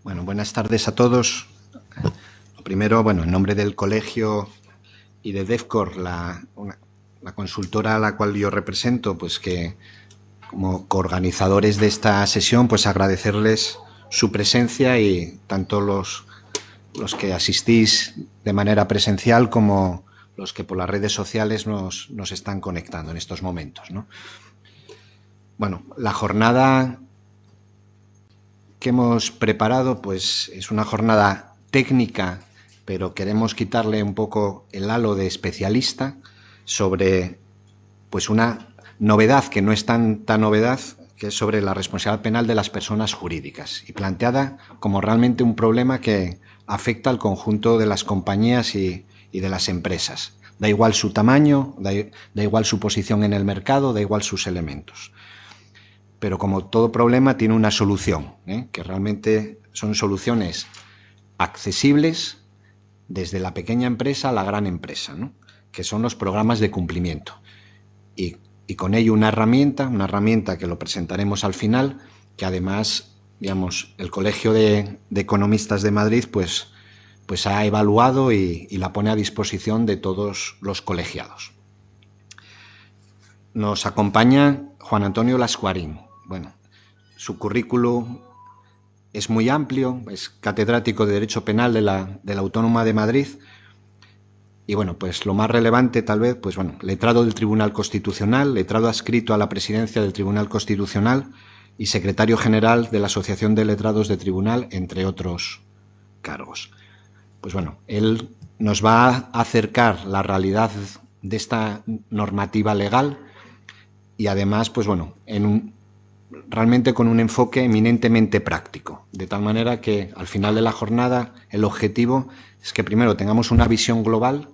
Bueno, buenas tardes a todos. Lo primero, bueno, en nombre del colegio y de DEFCOR, la consultora a la cual yo represento, pues que como coorganizadores de esta sesión, pues agradecerles su presencia y tanto los que asistís de manera presencial como los que por las redes sociales nos están conectando en estos momentos, ¿no? Bueno, la jornada que hemos preparado pues es una jornada técnica, pero queremos quitarle un poco el halo de especialista sobre pues una novedad que no es tan novedad, que es sobre la responsabilidad penal de las personas jurídicas y planteada como realmente un problema que afecta al conjunto de las compañías y de las empresas. Da igual su tamaño, da igual su posición en el mercado, da igual sus elementos. Pero como todo problema tiene una solución, que realmente son soluciones accesibles desde la pequeña empresa a la gran empresa, ¿no? Que son los programas de cumplimiento. Y con ello una herramienta que lo presentaremos al final, que además, digamos, el Colegio de Economistas de Madrid pues ha evaluado y la pone a disposición de todos los colegiados. Nos acompaña Juan Antonio Lascuarín. Bueno, su currículum es muy amplio, es catedrático de Derecho Penal de la Autónoma de Madrid y bueno, pues lo más relevante tal vez, pues bueno, letrado del Tribunal Constitucional, letrado adscrito a la presidencia del Tribunal Constitucional y secretario general de la Asociación de Letrados de Tribunal, entre otros cargos. Pues bueno, él nos va a acercar la realidad de esta normativa legal y además, pues bueno, realmente con un enfoque eminentemente práctico, de tal manera que al final de la jornada el objetivo es que primero tengamos una visión global,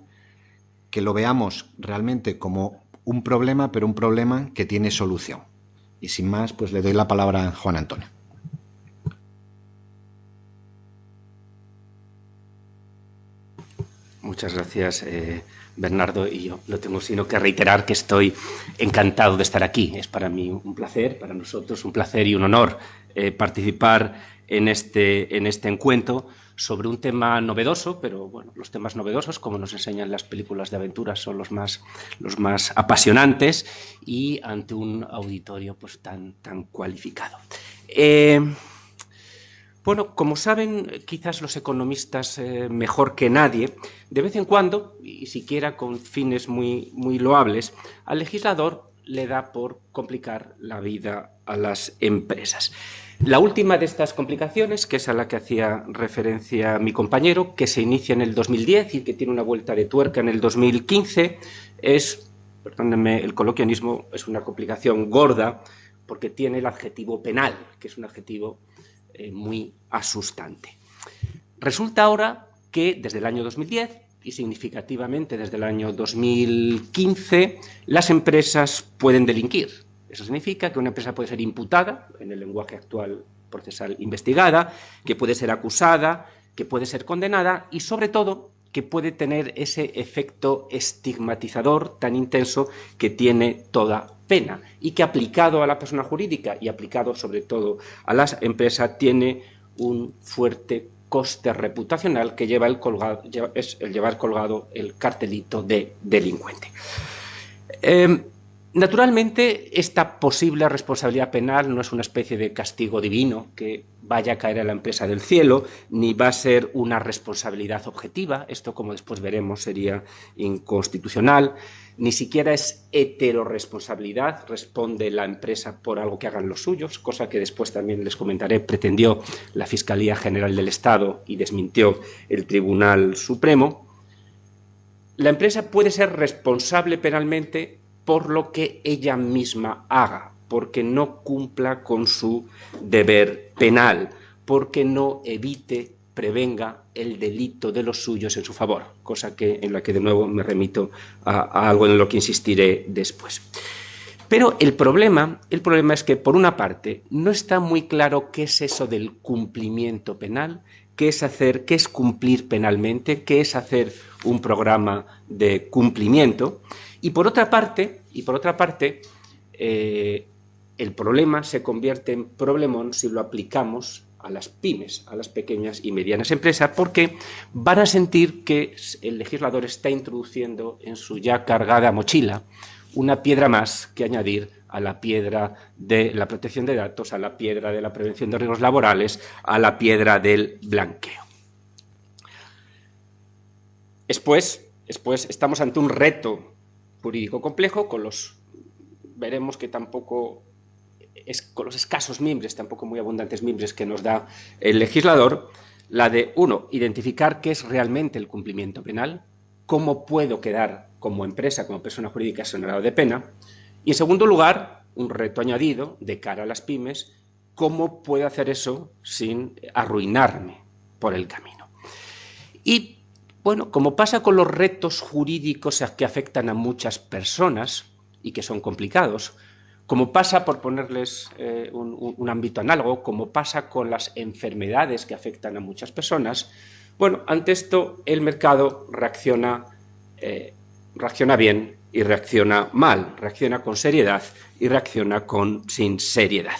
que lo veamos realmente como un problema, pero un problema que tiene solución. Y sin más, pues le doy la palabra a Juan Antonio. Muchas gracias, Bernardo, y yo no tengo sino que reiterar que estoy encantado de estar aquí. Es para mí un placer, para nosotros un placer y un honor participar en este encuentro sobre un tema novedoso, pero bueno, los temas novedosos, como nos enseñan las películas de aventuras, son los más apasionantes y ante un auditorio pues tan cualificado. Bueno, como saben quizás los economistas mejor que nadie, de vez en cuando, y siquiera con fines muy loables, al legislador le da por complicar la vida a las empresas. La última de estas complicaciones, que es a la que hacía referencia mi compañero, que se inicia en el 2010 y que tiene una vuelta de tuerca en el 2015, es, perdónenme el coloquialismo, es una complicación gorda porque tiene el adjetivo penal, que es un adjetivo muy asustante. Resulta ahora que desde el año 2010 y significativamente desde el año 2015 las empresas pueden delinquir. Eso significa que una empresa puede ser imputada, en el lenguaje actual procesal investigada, que puede ser acusada, que puede ser condenada y sobre todo que puede tener ese efecto estigmatizador tan intenso que tiene toda pena y que aplicado a la persona jurídica y aplicado sobre todo a las empresas tiene un fuerte coste reputacional que lleva es el llevar colgado el cartelito de delincuente. Naturalmente, esta posible responsabilidad penal no es una especie de castigo divino que vaya a caer a la empresa del cielo, ni va a ser una responsabilidad objetiva. Esto, como después veremos, sería inconstitucional. Ni siquiera es heteroresponsabilidad, responde la empresa por algo que hagan los suyos, cosa que después también les comentaré, pretendió la Fiscalía General del Estado y desmintió el Tribunal Supremo. La empresa puede ser responsable penalmente por lo que ella misma haga, porque no cumpla con su deber penal, porque no evite, prevenga el delito de los suyos en su favor, cosa en la que de nuevo me remito a algo en lo que insistiré después. Pero el problema es que, por una parte, no está muy claro qué es eso del cumplimiento penal, qué es cumplir penalmente, qué es hacer un programa de cumplimiento. Y por otra parte, el problema se convierte en problemón si lo aplicamos a las pymes, a las pequeñas y medianas empresas, porque van a sentir que el legislador está introduciendo en su ya cargada mochila una piedra más que añadir a la piedra de la protección de datos, a la piedra de la prevención de riesgos laborales, a la piedra del blanqueo. Después estamos ante un reto jurídico complejo, veremos que tampoco con los escasos mimbres, tampoco muy abundantes mimbres que nos da el legislador, la de, uno, identificar qué es realmente el cumplimiento penal, cómo puedo quedar como empresa, como persona jurídica exonerado de pena, y en segundo lugar, un reto añadido de cara a las pymes, cómo puedo hacer eso sin arruinarme por el camino. Y, bueno, como pasa con los retos jurídicos que afectan a muchas personas y que son complicados, como pasa, por ponerles un ámbito análogo, como pasa con las enfermedades que afectan a muchas personas, bueno, ante esto el mercado reacciona bien y reacciona mal, reacciona con seriedad y reacciona sin seriedad.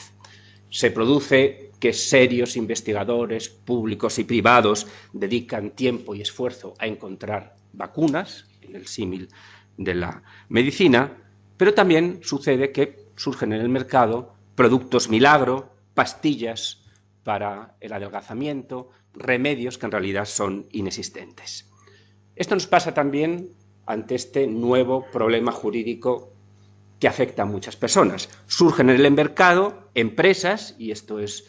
Se produce que serios investigadores públicos y privados dedican tiempo y esfuerzo a encontrar vacunas, en el símil de la medicina, pero también sucede que surgen en el mercado productos milagro, pastillas para el adelgazamiento, remedios que en realidad son inexistentes. Esto nos pasa también ante este nuevo problema jurídico que afecta a muchas personas. Surgen en el mercado empresas, y esto es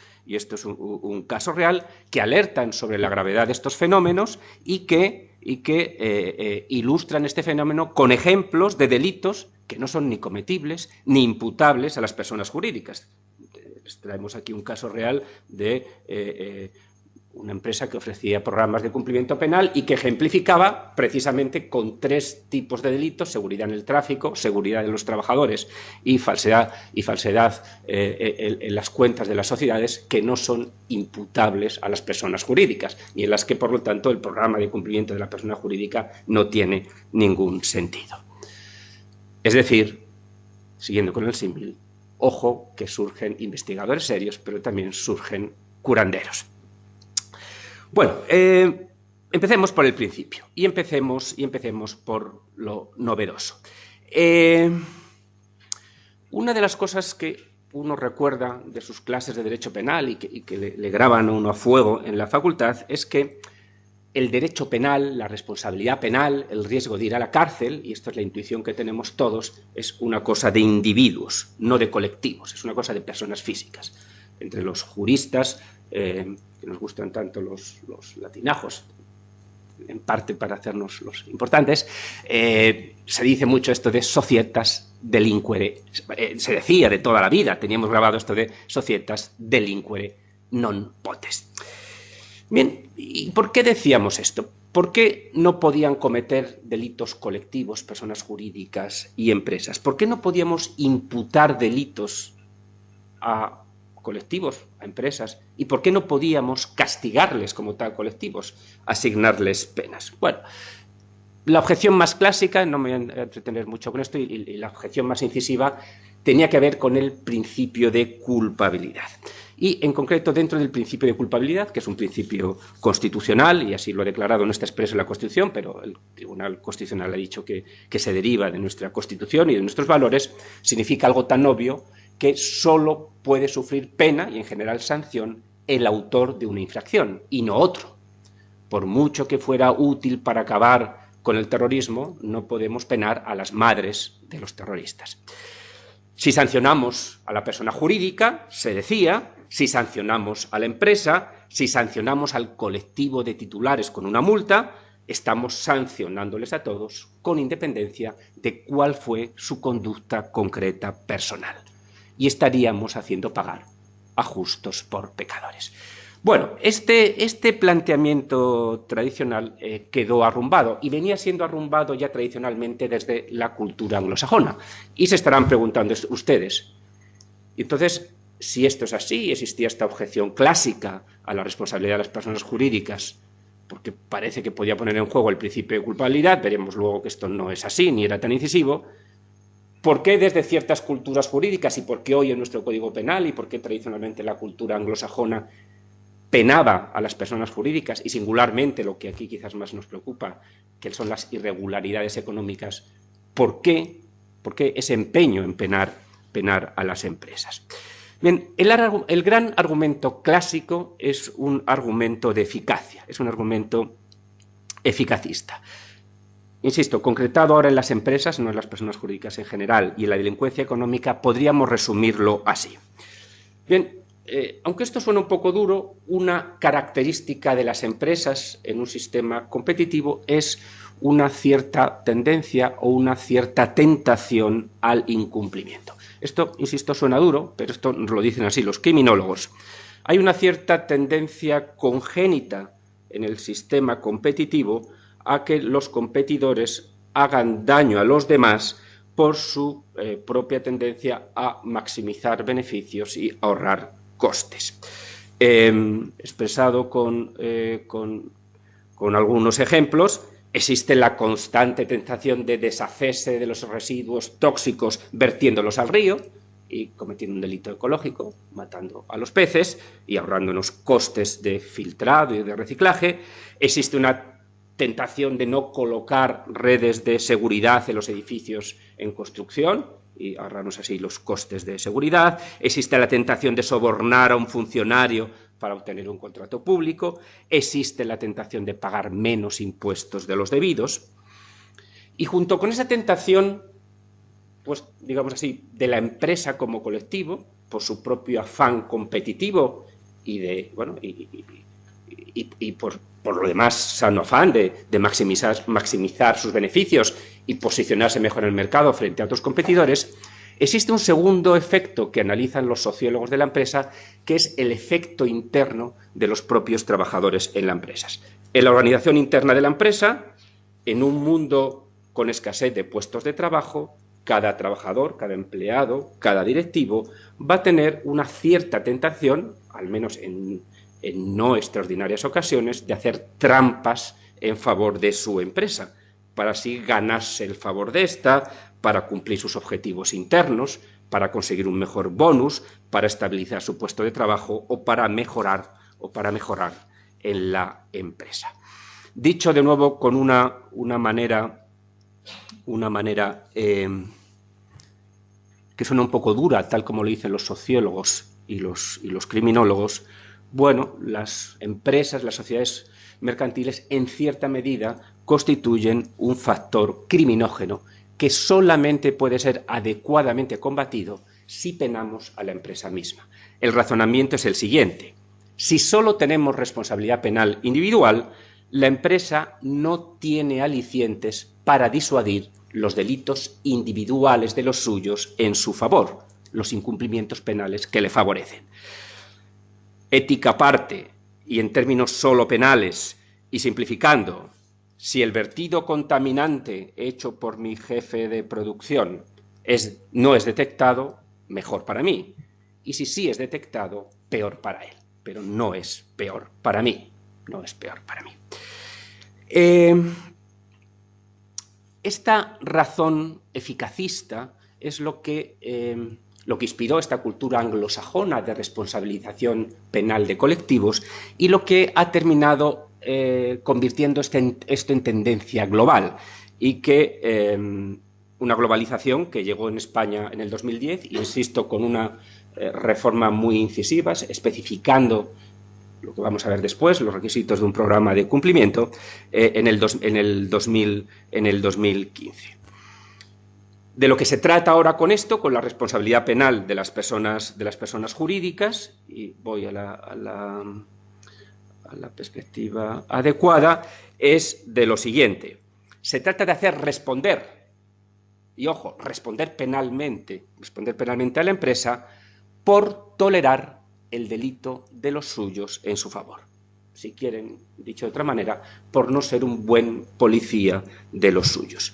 un caso real, que alertan sobre la gravedad de estos fenómenos y que ilustran este fenómeno con ejemplos de delitos que no son ni cometibles ni imputables a las personas jurídicas. Les traemos aquí un caso real de una empresa que ofrecía programas de cumplimiento penal y que ejemplificaba precisamente con 3 tipos de delitos: seguridad en el tráfico, seguridad de los trabajadores y falsedad en las cuentas de las sociedades, que no son imputables a las personas jurídicas y en las que, por lo tanto, el programa de cumplimiento de la persona jurídica no tiene ningún sentido. Es decir, siguiendo con el símil, ojo que surgen investigadores serios, pero también surgen curanderos. Bueno, empecemos por el principio y empecemos por lo novedoso. Una de las cosas que uno recuerda de sus clases de Derecho Penal y que le graban a uno a fuego en la facultad es que el derecho penal, la responsabilidad penal, el riesgo de ir a la cárcel, y esto es la intuición que tenemos todos, es una cosa de individuos, no de colectivos, es una cosa de personas físicas. Entre los juristas, que nos gustan tanto los latinajos, en parte para hacernos los importantes, se dice mucho esto de societas delinquere. Se decía de toda la vida, teníamos grabado esto de societas delinquere non potest. Bien, ¿y por qué decíamos esto? ¿Por qué no podían cometer delitos colectivos personas jurídicas y empresas? ¿Por qué no podíamos imputar delitos a colectivos, a empresas? ¿Y por qué no podíamos castigarles como tal colectivos, asignarles penas? Bueno, la objeción más clásica, no me voy a entretener mucho con esto, y la objeción más incisiva tenía que ver con el principio de culpabilidad. Y, en concreto, dentro del principio de culpabilidad, que es un principio constitucional, y así lo ha declarado, no está expreso en la Constitución, pero el Tribunal Constitucional ha dicho que se deriva de nuestra Constitución y de nuestros valores, significa algo tan obvio que solo puede sufrir pena y, en general, sanción el autor de una infracción, y no otro. Por mucho que fuera útil para acabar con el terrorismo, no podemos penar a las madres de los terroristas. Si sancionamos a la persona jurídica, se decía, si sancionamos a la empresa, si sancionamos al colectivo de titulares con una multa, estamos sancionándoles a todos con independencia de cuál fue su conducta concreta personal. Y estaríamos haciendo pagar a justos por pecadores. Bueno, este planteamiento tradicional quedó arrumbado y venía siendo arrumbado ya tradicionalmente desde la cultura anglosajona. Y se estarán preguntando ustedes, entonces, si esto es así, existía esta objeción clásica a la responsabilidad de las personas jurídicas, porque parece que podía poner en juego el principio de culpabilidad, veremos luego que esto no es así, ni era tan incisivo. ¿Por qué desde ciertas culturas jurídicas y por qué hoy en nuestro Código Penal y por qué tradicionalmente la cultura anglosajona penaba a las personas jurídicas y singularmente lo que aquí quizás más nos preocupa, que son las irregularidades económicas, ¿por qué ese empeño en penar a las empresas? Bien, el gran argumento clásico es un argumento de eficacia, es un argumento eficacista. Insisto, concretado ahora en las empresas, no en las personas jurídicas en general, y en la delincuencia económica, podríamos resumirlo así. Bien, aunque esto suena un poco duro, una característica de las empresas en un sistema competitivo es una cierta tendencia o una cierta tentación al incumplimiento. Esto, insisto, suena duro, pero esto nos lo dicen así los criminólogos. Hay una cierta tendencia congénita en el sistema competitivo a que los competidores hagan daño a los demás por su propia tendencia a maximizar beneficios y ahorrar costes. Expresado con algunos ejemplos, existe la constante tentación de deshacerse de los residuos tóxicos vertiéndolos al río y cometiendo un delito ecológico, matando a los peces y ahorrándonos costes de filtrado y de reciclaje. Existe una tentación de no colocar redes de seguridad en los edificios en construcción y ahorrarnos así los costes de seguridad. Existe la tentación de sobornar a un funcionario para obtener un contrato público. Existe la tentación de pagar menos impuestos de los debidos. Y junto con esa tentación, pues digamos así, de la empresa como colectivo, por su propio afán competitivo y por lo demás sano afán de maximizar sus beneficios y posicionarse mejor en el mercado frente a otros competidores, existe un segundo efecto que analizan los sociólogos de la empresa, que es el efecto interno de los propios trabajadores en la empresa. En la organización interna de la empresa, en un mundo con escasez de puestos de trabajo, cada trabajador, cada empleado, cada directivo va a tener una cierta tentación, al menos en no extraordinarias ocasiones, de hacer trampas en favor de su empresa, para así ganarse el favor de esta, para cumplir sus objetivos internos, para conseguir un mejor bonus, para estabilizar su puesto de trabajo o para mejorar en la empresa. Dicho de nuevo con una manera que suena un poco dura, tal como lo dicen los sociólogos y los criminólogos, bueno, las empresas, las sociedades mercantiles, en cierta medida constituyen un factor criminógeno que solamente puede ser adecuadamente combatido si penamos a la empresa misma. El razonamiento es el siguiente: si solo tenemos responsabilidad penal individual, la empresa no tiene alicientes para disuadir los delitos individuales de los suyos en su favor, los incumplimientos penales que le favorecen. Ética aparte, y en términos solo penales, y simplificando, si el vertido contaminante hecho por mi jefe de producción no es detectado, mejor para mí. Y si sí es detectado, peor para él. Pero no es peor para mí. No es peor para mí. Esta razón eficacista es lo que inspiró esta cultura anglosajona de responsabilización penal de colectivos y lo que ha terminado convirtiendo esto en tendencia global y que una globalización que llegó en España en el 2010, insisto, con una reforma muy incisiva, especificando lo que vamos a ver después, los requisitos de un programa de cumplimiento, en el 2015. De lo que se trata ahora con esto, con la responsabilidad penal de las personas jurídicas, y voy a la perspectiva adecuada, es de lo siguiente: se trata de hacer responder, y ojo, responder penalmente a la empresa por tolerar el delito de los suyos en su favor. Si quieren, dicho de otra manera, por no ser un buen policía de los suyos.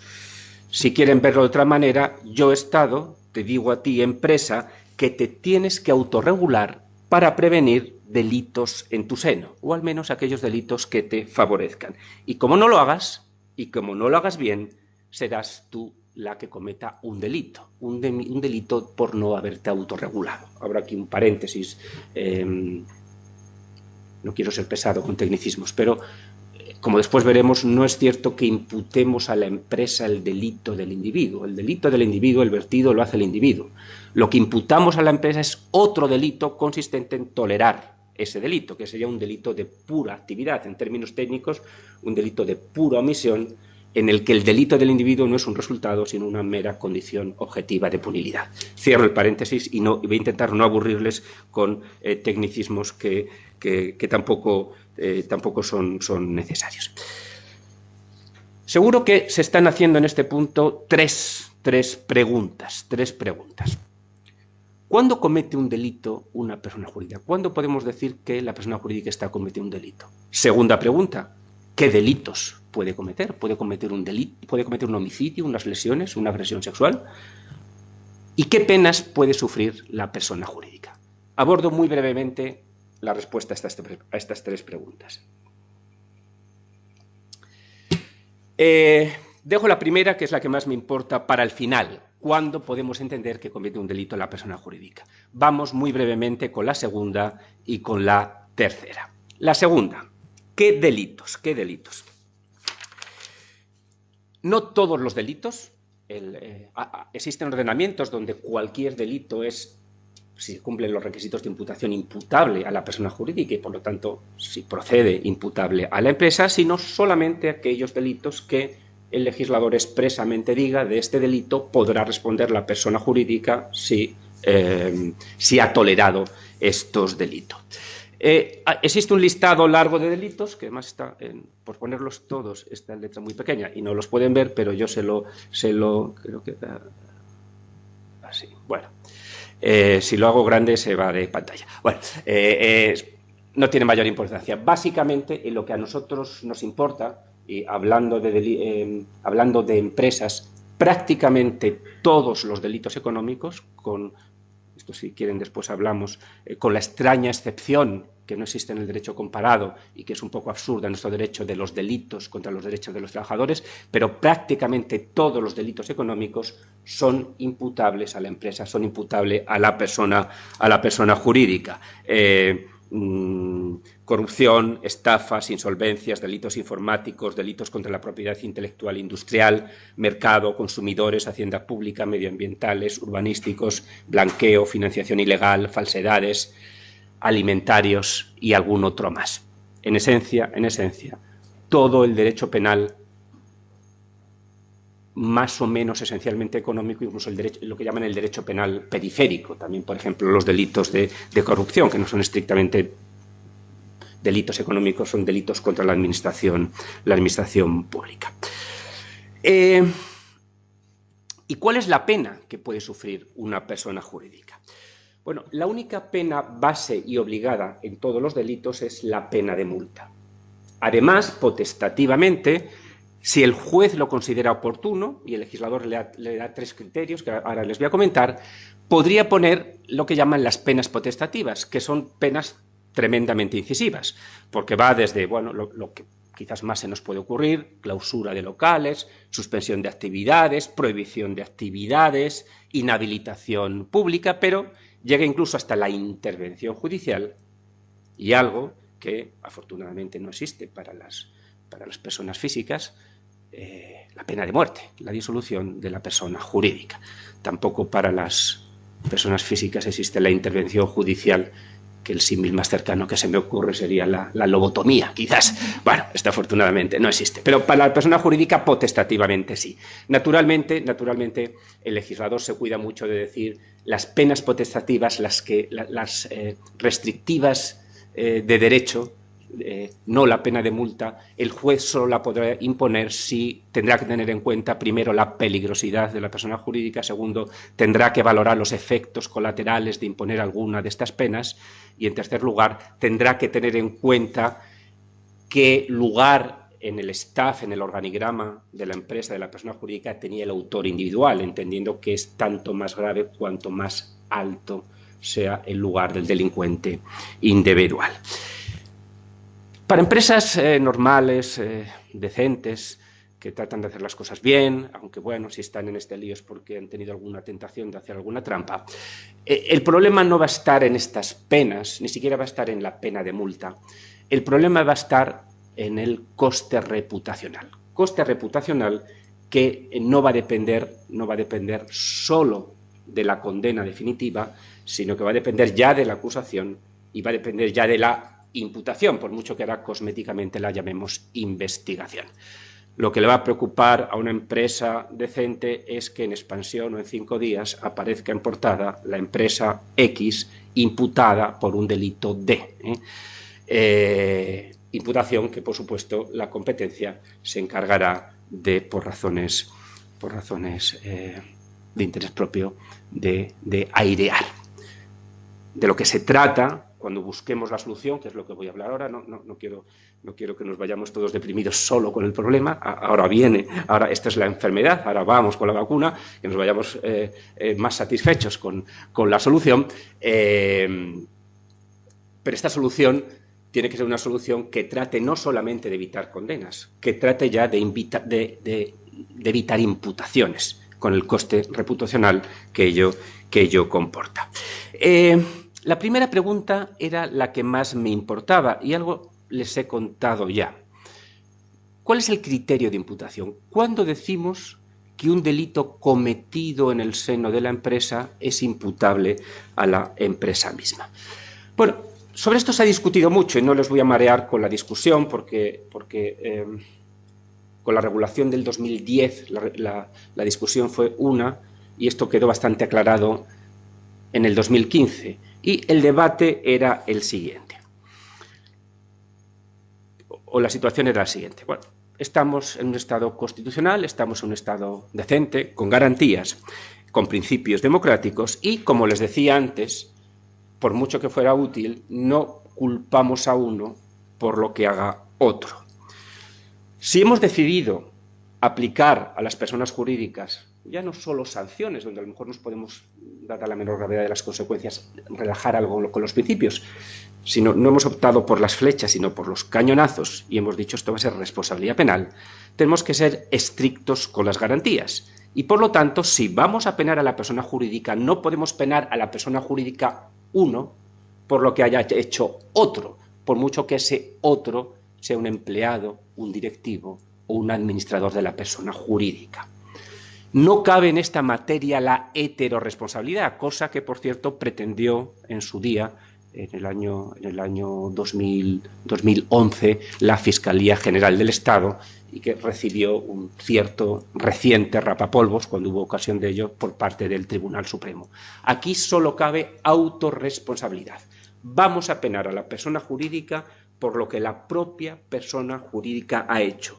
Si quieren verlo de otra manera, yo, Estado, te digo a ti, empresa, que te tienes que autorregular para prevenir delitos en tu seno, o al menos aquellos delitos que te favorezcan. Y como no lo hagas, y como no lo hagas bien, serás tú la que cometa un delito por no haberte autorregulado. Habrá aquí un paréntesis no quiero ser pesado con tecnicismos, pero como después veremos, no es cierto que imputemos a la empresa el delito del individuo. El delito del individuo, el vertido, lo hace el individuo. Lo que imputamos a la empresa es otro delito consistente en tolerar ese delito, que sería un delito de pura actividad, en términos técnicos, un delito de pura omisión, en el que el delito del individuo no es un resultado, sino una mera condición objetiva de punibilidad. Cierro el paréntesis y voy a intentar no aburrirles con tecnicismos que tampoco son necesarios. Seguro que se están haciendo en este punto tres preguntas. ¿Cuándo comete un delito una persona jurídica? ¿Cuándo podemos decir que la persona jurídica está cometiendo un delito? Segunda pregunta, ¿qué delitos puede cometer? ¿Puede cometer un delito? ¿Puede cometer un homicidio, unas lesiones, una agresión sexual? ¿Y qué penas puede sufrir la persona jurídica? Abordo muy brevemente la respuesta a estas tres preguntas. Dejo la primera, que es la que más me importa, para el final. ¿Cuándo podemos entender que comete un delito la persona jurídica? Vamos muy brevemente con la segunda y con la tercera. La segunda, ¿qué delitos? ¿Qué delitos? No todos los delitos. Existen ordenamientos donde cualquier delito es, si cumplen los requisitos de imputación, imputable a la persona jurídica y, por lo tanto, si procede, imputable a la empresa, sino solamente aquellos delitos que el legislador expresamente diga: de este delito podrá responder la persona jurídica si ha tolerado estos delitos. Existe un listado largo de delitos, que además está, por ponerlos todos, está en letra muy pequeña y no los pueden ver, pero yo se lo creo que así, bueno. Si lo hago grande se va de pantalla. Bueno, no tiene mayor importancia. Básicamente, en lo que a nosotros nos importa, y hablando de empresas, prácticamente todos los delitos económicos, esto si quieren después hablamos, con la extraña excepción que no existe en el derecho comparado y que es un poco absurda en nuestro derecho, de los delitos contra los derechos de los trabajadores, pero prácticamente todos los delitos económicos son imputables a la empresa, son imputables a la persona jurídica. Corrupción, estafas, insolvencias, delitos informáticos, delitos contra la propiedad intelectual industrial, mercado, consumidores, hacienda pública, medioambientales, urbanísticos, blanqueo, financiación ilegal, falsedades, alimentarios y algún otro más. En esencia, todo el derecho penal, más o menos esencialmente económico, incluso lo que llaman el derecho penal periférico, también, por ejemplo, los delitos de corrupción, que no son estrictamente delitos económicos, son delitos contra la administración pública. ¿Y cuál es la pena que puede sufrir una persona jurídica? Bueno, la única pena base y obligada en todos los delitos es la pena de multa. Además, potestativamente, si el juez lo considera oportuno, y el legislador le da tres criterios que ahora les voy a comentar, podría poner lo que llaman las penas potestativas, que son penas tremendamente incisivas, porque va desde, bueno, lo que quizás más se nos puede ocurrir: clausura de locales, suspensión de actividades, prohibición de actividades, inhabilitación pública, pero llega incluso hasta la intervención judicial, y algo que afortunadamente no existe para las personas físicas, la pena de muerte, la disolución de la persona jurídica. Tampoco para las personas físicas existe la intervención judicial, que el símil más cercano que se me ocurre sería la lobotomía, quizás. Bueno, esto afortunadamente no existe, pero para la persona jurídica potestativamente sí. Naturalmente, el legislador se cuida mucho de decir las penas potestativas, las restrictivas de derecho, no la pena de multa. El juez solo la podrá imponer si tendrá que tener en cuenta, primero, la peligrosidad de la persona jurídica; segundo, tendrá que valorar los efectos colaterales de imponer alguna de estas penas; y, en tercer lugar, tendrá que tener en cuenta qué lugar en el staff, en el organigrama de la empresa, de la persona jurídica, tenía el autor individual, entendiendo que es tanto más grave cuanto más alto sea el lugar del delincuente individual. Para empresas normales, decentes, que tratan de hacer las cosas bien, aunque bueno, si están en este lío es porque han tenido alguna tentación de hacer alguna trampa, el problema no va a estar en estas penas, ni siquiera va a estar en la pena de multa. El problema va a estar en el coste reputacional. Coste reputacional que no va a depender solo de la condena definitiva, sino que va a depender ya de la acusación y va a depender ya de la imputación, por mucho que ahora cosméticamente la llamemos investigación. Lo que le va a preocupar a una empresa decente es que en expansión o en 5 días aparezca en portada la empresa X imputada por un delito D. Imputación que, por supuesto, la competencia se encargará de, por razones de interés propio, de airear. De lo que se trata, cuando busquemos la solución, que es lo que voy a hablar ahora, no quiero que nos vayamos todos deprimidos solo con el problema, ahora esta es la enfermedad, ahora vamos con la vacuna, que nos vayamos más satisfechos con la solución, pero esta solución tiene que ser una solución que trate no solamente de evitar condenas, que trate ya de evitar imputaciones con el coste reputacional que ello comporta. La primera pregunta era la que más me importaba y algo les he contado ya. ¿Cuál es el criterio de imputación? ¿Cuándo decimos que un delito cometido en el seno de la empresa es imputable a la empresa misma? Bueno, sobre esto se ha discutido mucho y no les voy a marear con la discusión porque con la regulación del 2010 la discusión fue una y esto quedó bastante aclarado en el 2015 y el debate era el siguiente, o la situación era la siguiente. Bueno, estamos en un Estado constitucional, estamos en un Estado decente, con garantías, con principios democráticos y, como les decía antes, por mucho que fuera útil, no culpamos a uno por lo que haga otro. Si hemos decidido aplicar a las personas jurídicas ya no solo sanciones, donde a lo mejor nos podemos, dada la menor gravedad de las consecuencias, relajar algo con los principios, sino no hemos optado por las flechas, sino por los cañonazos, y hemos dicho esto va a ser responsabilidad penal, tenemos que ser estrictos con las garantías. Y por lo tanto, si vamos a penar a la persona jurídica, no podemos penar a la persona jurídica uno por lo que haya hecho otro, por mucho que ese otro sea un empleado, un directivo o un administrador de la persona jurídica. No cabe en esta materia la heterorresponsabilidad, cosa que, por cierto, pretendió en su día, en el año 2011, la Fiscalía General del Estado y que recibió un cierto reciente rapapolvos, cuando hubo ocasión de ello, por parte del Tribunal Supremo. Aquí solo cabe autorresponsabilidad. Vamos a penar a la persona jurídica por lo que la propia persona jurídica ha hecho,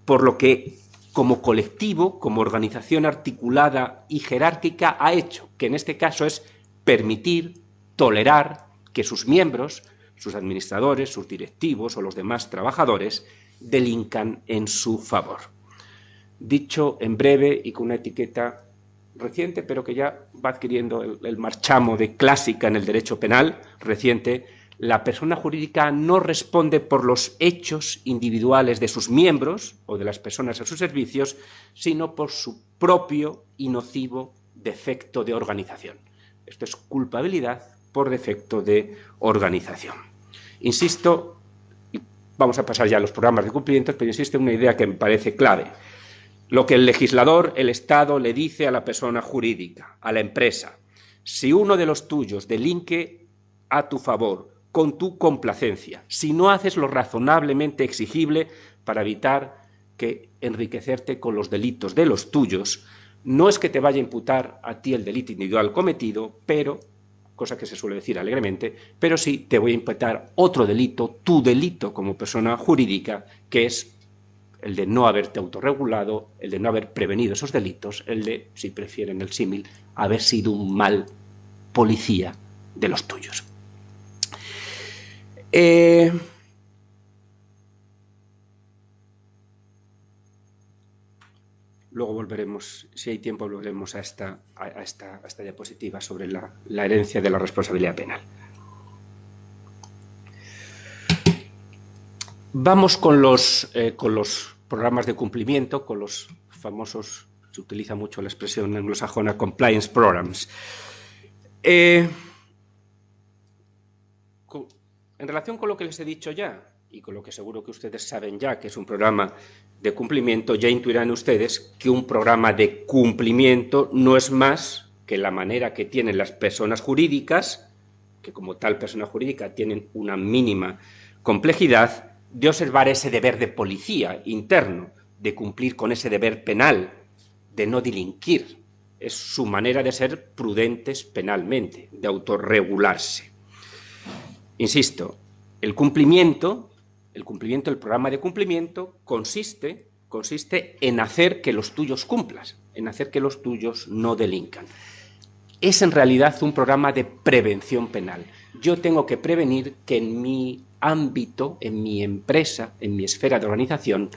por lo que como colectivo, como organización articulada y jerárquica ha hecho, que en este caso es permitir, tolerar que sus miembros, sus administradores, sus directivos o los demás trabajadores delincan en su favor. Dicho en breve y con una etiqueta reciente, pero que ya va adquiriendo el marchamo de clásica en el derecho penal reciente, la persona jurídica no responde por los hechos individuales de sus miembros o de las personas a sus servicios, sino por su propio y nocivo defecto de organización. Esto es culpabilidad por defecto de organización. Insisto, y vamos a pasar ya a los programas de cumplimientos, pero insisto en una idea que me parece clave. Lo que el legislador, el Estado, le dice a la persona jurídica, a la empresa: si uno de los tuyos delinque a tu favor, con tu complacencia, si no haces lo razonablemente exigible para evitar que enriquecerte con los delitos de los tuyos, no es que te vaya a imputar a ti el delito individual cometido, pero, cosa que se suele decir alegremente, pero sí te voy a imputar otro delito, tu delito como persona jurídica, que es el de no haberte autorregulado, el de no haber prevenido esos delitos, el de, si prefieren el símil, haber sido un mal policía de los tuyos. Luego volveremos, si hay tiempo, volveremos a esta diapositiva sobre la herencia de la responsabilidad penal. Vamos con los programas de cumplimiento, con los famosos, se utiliza mucho la expresión anglosajona, compliance programs. En relación con lo que les he dicho ya, y con lo que seguro que ustedes saben ya, que es un programa de cumplimiento, ya intuirán ustedes que un programa de cumplimiento no es más que la manera que tienen las personas jurídicas, que como tal persona jurídica tienen una mínima complejidad, de observar ese deber de policía interno, de cumplir con ese deber penal, de no delinquir. Es su manera de ser prudentes penalmente, de autorregularse. Insisto, el cumplimiento, el programa de cumplimiento consiste en hacer que los tuyos cumplas, en hacer que los tuyos no delincan. Es en realidad un programa de prevención penal. Yo tengo que prevenir que en mi ámbito, en mi empresa, en mi esfera de organización,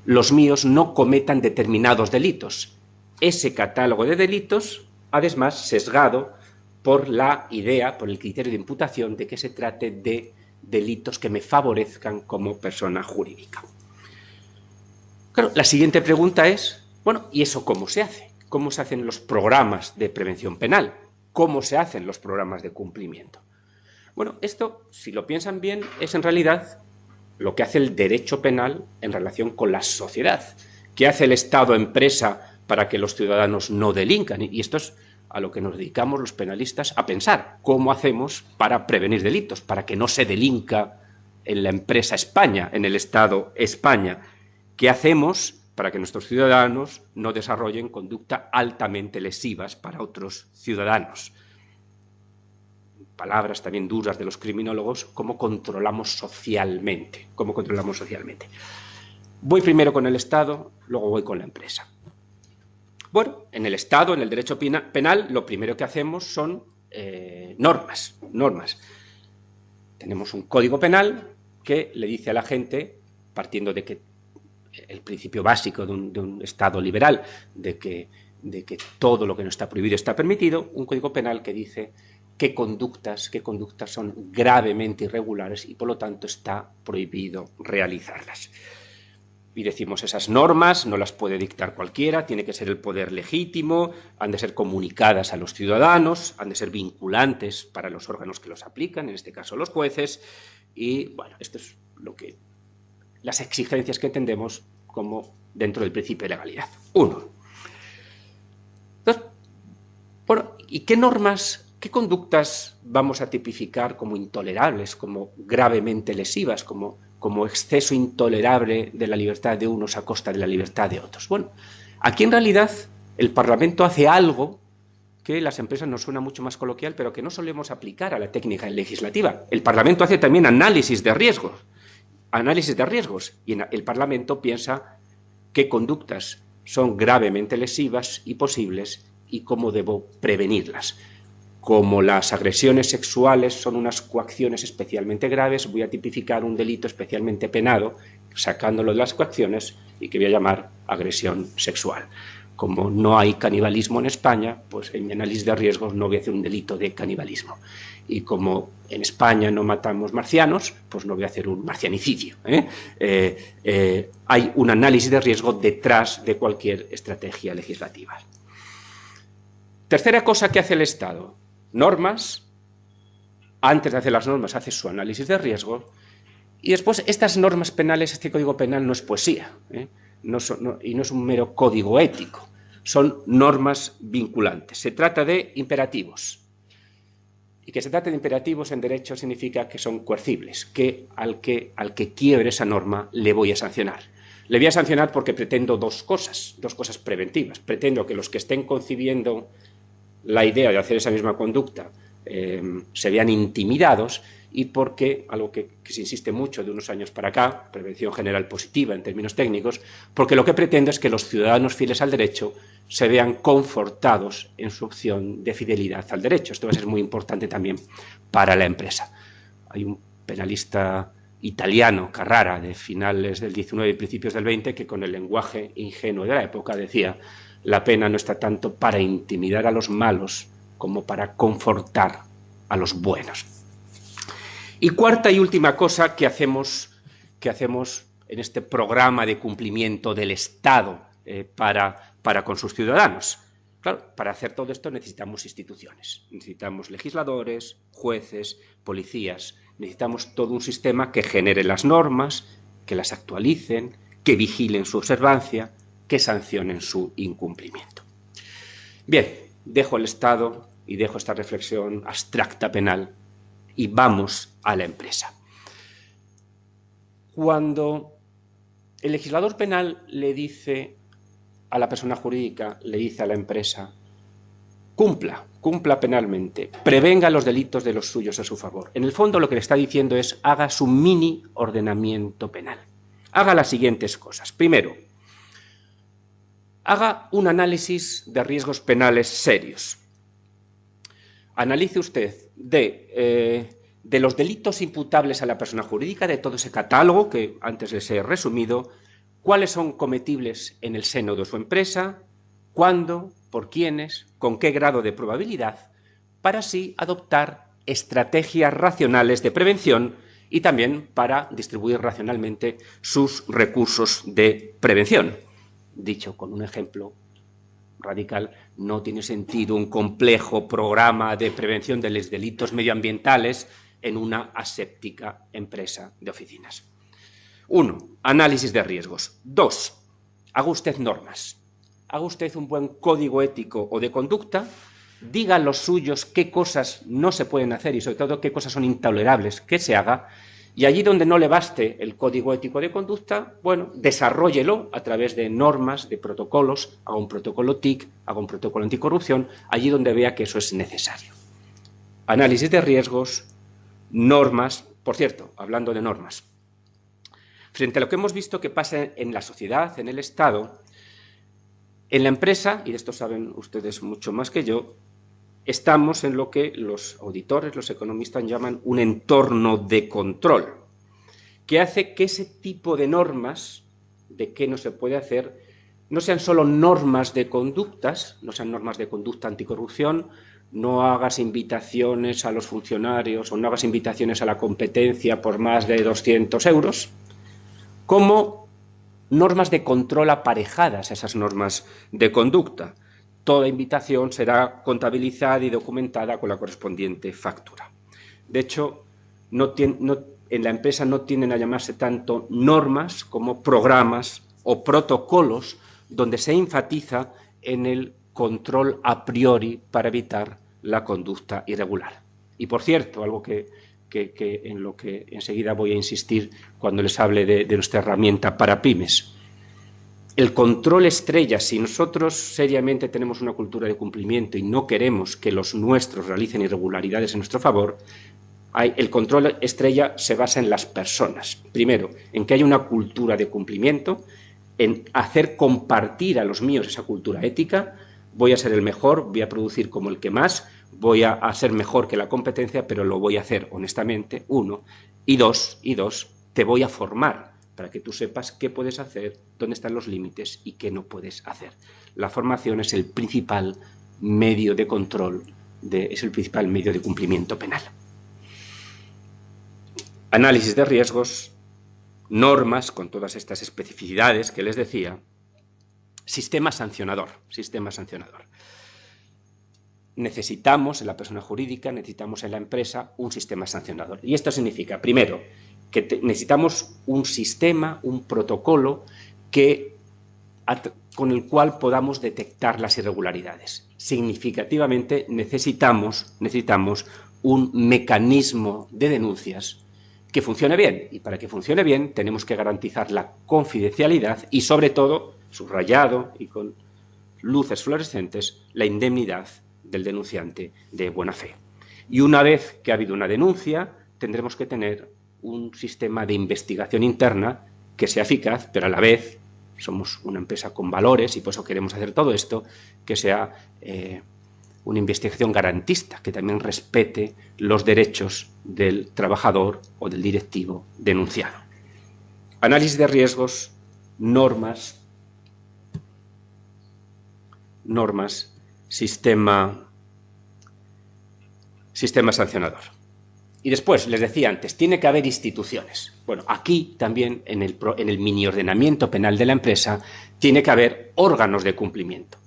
los míos no cometan determinados delitos. Ese catálogo de delitos, además, sesgado por la idea, por el criterio de imputación de que se trate de delitos que me favorezcan como persona jurídica. Claro, la siguiente pregunta es, bueno, ¿y eso cómo se hace? ¿Cómo se hacen los programas de prevención penal? ¿Cómo se hacen los programas de cumplimiento? Bueno, esto, si lo piensan bien, es en realidad lo que hace el derecho penal en relación con la sociedad. ¿Qué hace el Estado-empresa para que los ciudadanos no delincan? Y esto es a lo que nos dedicamos los penalistas a pensar. ¿Cómo hacemos para prevenir delitos? Para que no se delinca en la empresa España, en el Estado España. ¿Qué hacemos para que nuestros ciudadanos no desarrollen conducta altamente lesivas para otros ciudadanos? Palabras también duras de los criminólogos, ¿cómo controlamos socialmente? ¿Cómo controlamos socialmente? Voy primero con el Estado, luego voy con la empresa. Bueno, en el Estado, en el derecho penal, lo primero que hacemos son normas. Tenemos un código penal que le dice a la gente, partiendo de que el principio básico de un Estado liberal, de que todo lo que no está prohibido está permitido, un código penal que dice qué conductas son gravemente irregulares y por lo tanto está prohibido realizarlas. Y decimos, esas normas no las puede dictar cualquiera, tiene que ser el poder legítimo, han de ser comunicadas a los ciudadanos, han de ser vinculantes para los órganos que los aplican, en este caso los jueces, y bueno, esto es las exigencias que entendemos como dentro del principio de legalidad. 1. Entonces, bueno, ¿y qué normas, qué conductas vamos a tipificar como intolerables, como gravemente lesivas, como exceso intolerable de la libertad de unos a costa de la libertad de otros? Bueno, aquí en realidad el Parlamento hace algo que las empresas nos suena mucho más coloquial, pero que no solemos aplicar a la técnica legislativa. El Parlamento hace también análisis de riesgos, y el Parlamento piensa qué conductas son gravemente lesivas y posibles y cómo debo prevenirlas. Como las agresiones sexuales son unas coacciones especialmente graves, voy a tipificar un delito especialmente penado, sacándolo de las coacciones, y que voy a llamar agresión sexual. Como no hay canibalismo en España, pues en mi análisis de riesgos no voy a hacer un delito de canibalismo. Y como en España no matamos marcianos, pues no voy a hacer un marcianicidio. Hay un análisis de riesgo detrás de cualquier estrategia legislativa. Tercera cosa que hace el Estado. Normas. Antes de hacer las normas hace su análisis de riesgo. Y después estas normas penales, este código penal no es poesía, y no es un mero código ético. Son normas vinculantes. Se trata de imperativos. Y que se trate de imperativos en derecho significa que son coercibles, que al que quiebre esa norma le voy a sancionar. Le voy a sancionar porque pretendo dos cosas preventivas. Pretendo que los que estén concibiendo la idea de hacer esa misma conducta se vean intimidados, y porque, algo que se insiste mucho de unos años para acá, prevención general positiva en términos técnicos, porque lo que pretendo es que los ciudadanos fieles al derecho se vean confortados en su opción de fidelidad al derecho. Esto va a ser muy importante también para la empresa. Hay un penalista italiano, Carrara, de finales del XIX y principios del XX, que con el lenguaje ingenuo de la época decía: la pena no está tanto para intimidar a los malos como para confortar a los buenos. Y cuarta y última cosa que hacemos en este programa de cumplimiento del Estado para con sus ciudadanos. Claro, para hacer todo esto necesitamos instituciones, necesitamos legisladores, jueces, policías Necesitamos todo un sistema que genere las normas, que las actualicen, que vigilen su observancia, que sancionen su incumplimiento. Bien, dejo el Estado y dejo esta reflexión abstracta penal y vamos a la empresa. Cuando el legislador penal le dice a la persona jurídica, le dice a la empresa, cumpla penalmente, prevenga los delitos de los suyos a su favor. En el fondo lo que le está diciendo es, haga su mini ordenamiento penal. Haga las siguientes cosas. Primero, haga un análisis de riesgos penales serios. Analice usted de los delitos imputables a la persona jurídica, de todo ese catálogo que antes les he resumido, cuáles son cometibles en el seno de su empresa, cuándo, por quiénes, con qué grado de probabilidad, para así adoptar estrategias racionales de prevención y también para distribuir racionalmente sus recursos de prevención. Dicho con un ejemplo radical, no tiene sentido un complejo programa de prevención de los delitos medioambientales en una aséptica empresa de oficinas. 1. Análisis de riesgos. 2. Haga usted normas. Haga usted un buen código ético o de conducta, diga a los suyos qué cosas no se pueden hacer y sobre todo qué cosas son intolerables que se haga, y allí donde no le baste el código ético de conducta, bueno, desarróllelo a través de normas, de protocolos, haga un protocolo TIC, haga un protocolo anticorrupción, allí donde vea que eso es necesario. Análisis de riesgos, normas, por cierto, hablando de normas. Frente a lo que hemos visto que pasa en la sociedad, en el Estado, en la empresa, y de esto saben ustedes mucho más que yo, estamos en lo que los auditores, los economistas llaman un entorno de control, que hace que ese tipo de normas, de qué no se puede hacer, no sean solo normas de conductas, no sean normas de conducta anticorrupción, no hagas invitaciones a los funcionarios o no hagas invitaciones a la competencia por más de 200 euros, como normas de control aparejadas a esas normas de conducta. Toda invitación será contabilizada y documentada con la correspondiente factura. De hecho, en la empresa no tienden a llamarse tanto normas como programas o protocolos donde se enfatiza en el control a priori para evitar la conducta irregular. Y por cierto, algo en lo que enseguida voy a insistir cuando les hable de nuestra herramienta para pymes. El control estrella, si nosotros seriamente tenemos una cultura de cumplimiento y no queremos que los nuestros realicen irregularidades en nuestro favor, el control estrella se basa en las personas. Primero, en que haya una cultura de cumplimiento, en hacer compartir a los míos esa cultura ética. Voy a ser el mejor, voy a producir como el que más, voy a ser mejor que la competencia, pero lo voy a hacer honestamente, 1. Y dos, te voy a formar para que tú sepas qué puedes hacer, dónde están los límites y qué no puedes hacer. La formación es el principal medio de control, es el principal medio de cumplimiento penal. Análisis de riesgos, normas con todas estas especificidades que les decía, sistema sancionador. Necesitamos en la persona jurídica, necesitamos en la empresa un sistema sancionador. Y esto significa, primero, que necesitamos un sistema, un protocolo con el cual podamos detectar las irregularidades. Significativamente necesitamos un mecanismo de denuncias que funcione bien. Y para que funcione bien tenemos que garantizar la confidencialidad y, sobre todo, subrayado y con luces fluorescentes, la indemnidad del denunciante de buena fe. Y una vez que ha habido una denuncia, tendremos que tener un sistema de investigación interna que sea eficaz, pero a la vez somos una empresa con valores y por eso queremos hacer todo esto, que sea una investigación garantista, que también respete los derechos del trabajador o del directivo denunciado. Análisis de riesgos, normas, sistema sancionador. Y después, les decía antes, tiene que haber instituciones. Bueno, aquí también, en el mini ordenamiento penal de la empresa, tiene que haber órganos de cumplimiento.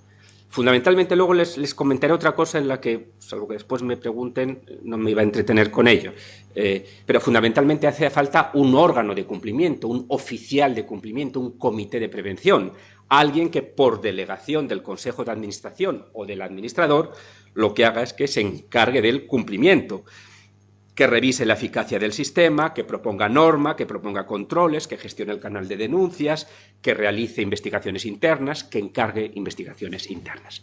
Fundamentalmente luego les comentaré otra cosa en la que, salvo que después me pregunten, no me iba a entretener con ello. Pero fundamentalmente hace falta un órgano de cumplimiento, un oficial de cumplimiento, un comité de prevención. Alguien que por delegación del Consejo de Administración o del administrador lo que haga es que se encargue del cumplimiento, que revise la eficacia del sistema, que proponga norma, que proponga controles, que gestione el canal de denuncias, que realice investigaciones internas, que encargue investigaciones internas.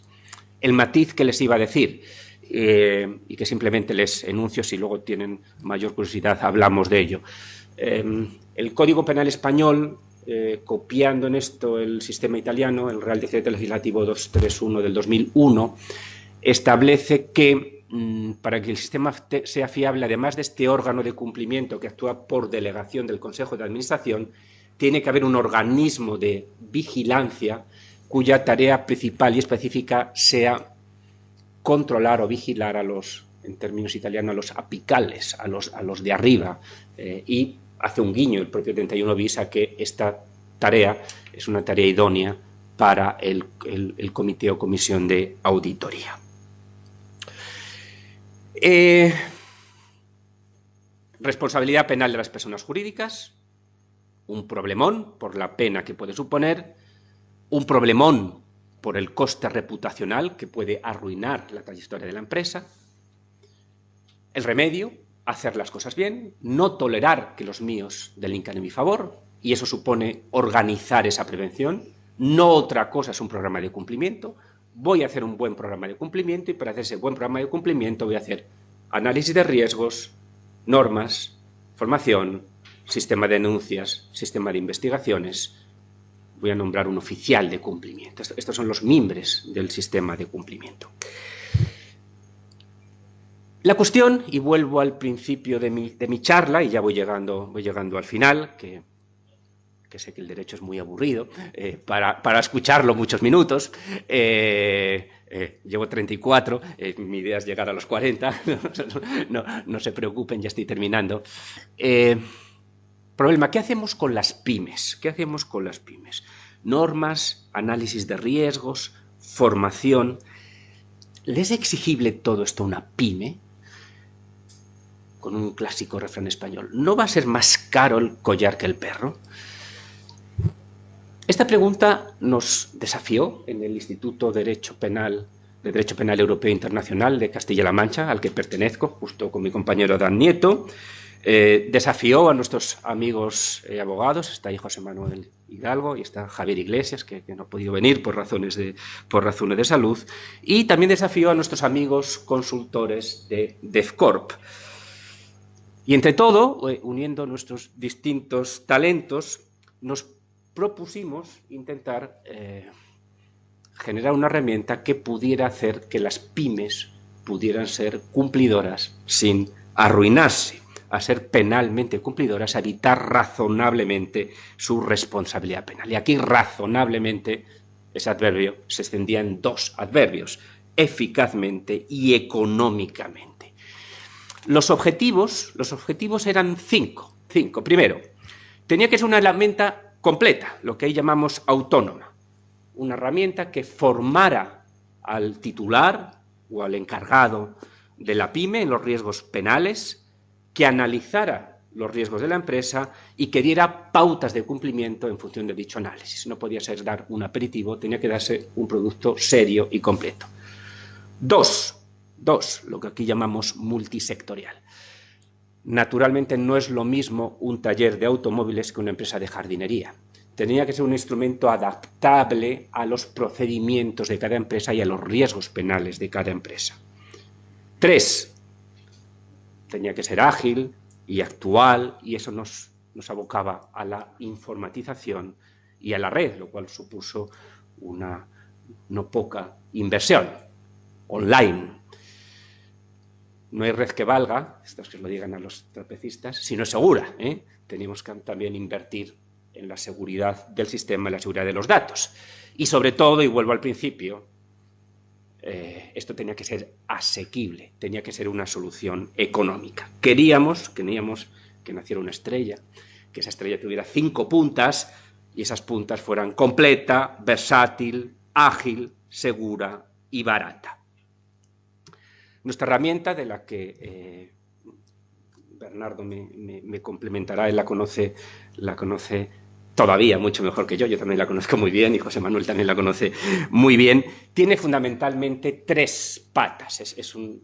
El matiz que les iba a decir, y que simplemente les enuncio, si luego tienen mayor curiosidad hablamos de ello. El Código Penal español, copiando en esto el sistema italiano, el Real Decreto Legislativo 231 del 2001, establece que para que el sistema sea fiable, además de este órgano de cumplimiento que actúa por delegación del Consejo de Administración, tiene que haber un organismo de vigilancia cuya tarea principal y específica sea controlar o vigilar a los, en términos italianos, a los apicales, a los de arriba, y hace un guiño el propio 31 bis a que esta tarea es una tarea idónea para el comité o comisión de auditoría. Responsabilidad penal de las personas jurídicas, un problemón por la pena que puede suponer, un problemón por el coste reputacional que puede arruinar la trayectoria de la empresa, el remedio, hacer las cosas bien, no tolerar que los míos delincan en mi favor, y eso supone organizar esa prevención, no otra cosa es un programa de cumplimiento. Voy a hacer un buen programa de cumplimiento y para hacer ese buen programa de cumplimiento voy a hacer análisis de riesgos, normas, formación, sistema de denuncias, sistema de investigaciones. Voy a nombrar un oficial de cumplimiento. Estos son los mimbres del sistema de cumplimiento. La cuestión, y vuelvo al principio de mi charla, y ya voy llegando al final, que sé que el derecho es muy aburrido, para escucharlo muchos minutos. Llevo 34, mi idea es llegar a los 40, no se preocupen, ya estoy terminando. Problema, ¿qué hacemos con las pymes? ¿Qué hacemos con las pymes? Normas, análisis de riesgos, formación. ¿Les es exigible todo esto a una pyme? Con un clásico refrán español, ¿no va a ser más caro el collar que el perro? Esta pregunta nos desafió en el Instituto de Derecho Penal Europeo e Internacional de Castilla-La Mancha, al que pertenezco, justo con mi compañero Dan Nieto. Desafió a nuestros amigos abogados, está ahí José Manuel Hidalgo y está Javier Iglesias, que no ha podido venir por razones de salud, y también desafió a nuestros amigos consultores de DEFCORP. Y entre todo, uniendo nuestros distintos talentos, nos propusimos intentar generar una herramienta que pudiera hacer que las pymes pudieran ser cumplidoras sin arruinarse, a ser penalmente cumplidoras, a evitar razonablemente su responsabilidad penal. Y aquí razonablemente, ese adverbio se extendía en dos adverbios, eficazmente y económicamente. Los objetivos eran cinco. Primero, tenía que ser una herramienta completa, lo que ahí llamamos autónoma. Una herramienta que formara al titular o al encargado de la pyme en los riesgos penales, que analizara los riesgos de la empresa y que diera pautas de cumplimiento en función de dicho análisis. No podía ser dar un aperitivo, tenía que darse un producto serio y completo. Dos, lo que aquí llamamos multisectorial. Naturalmente no es lo mismo un taller de automóviles que una empresa de jardinería. Tenía que ser un instrumento adaptable a los procedimientos de cada empresa y a los riesgos penales de cada empresa. 3, tenía que ser ágil y actual, y eso nos abocaba a la informatización y a la red, lo cual supuso una no poca inversión online. No hay red que valga, estos que lo digan a los trapecistas, si no es segura. Teníamos que también invertir en la seguridad del sistema, en la seguridad de los datos. Y sobre todo, y vuelvo al principio, esto tenía que ser asequible, tenía que ser una solución económica. Queríamos que naciera una estrella, que esa estrella tuviera 5 puntas y esas puntas fueran completa, versátil, ágil, segura y barata. Nuestra herramienta, de la que Bernardo me complementará, él la conoce todavía mucho mejor que yo también la conozco muy bien y José Manuel también la conoce muy bien, tiene fundamentalmente 3 patas, es un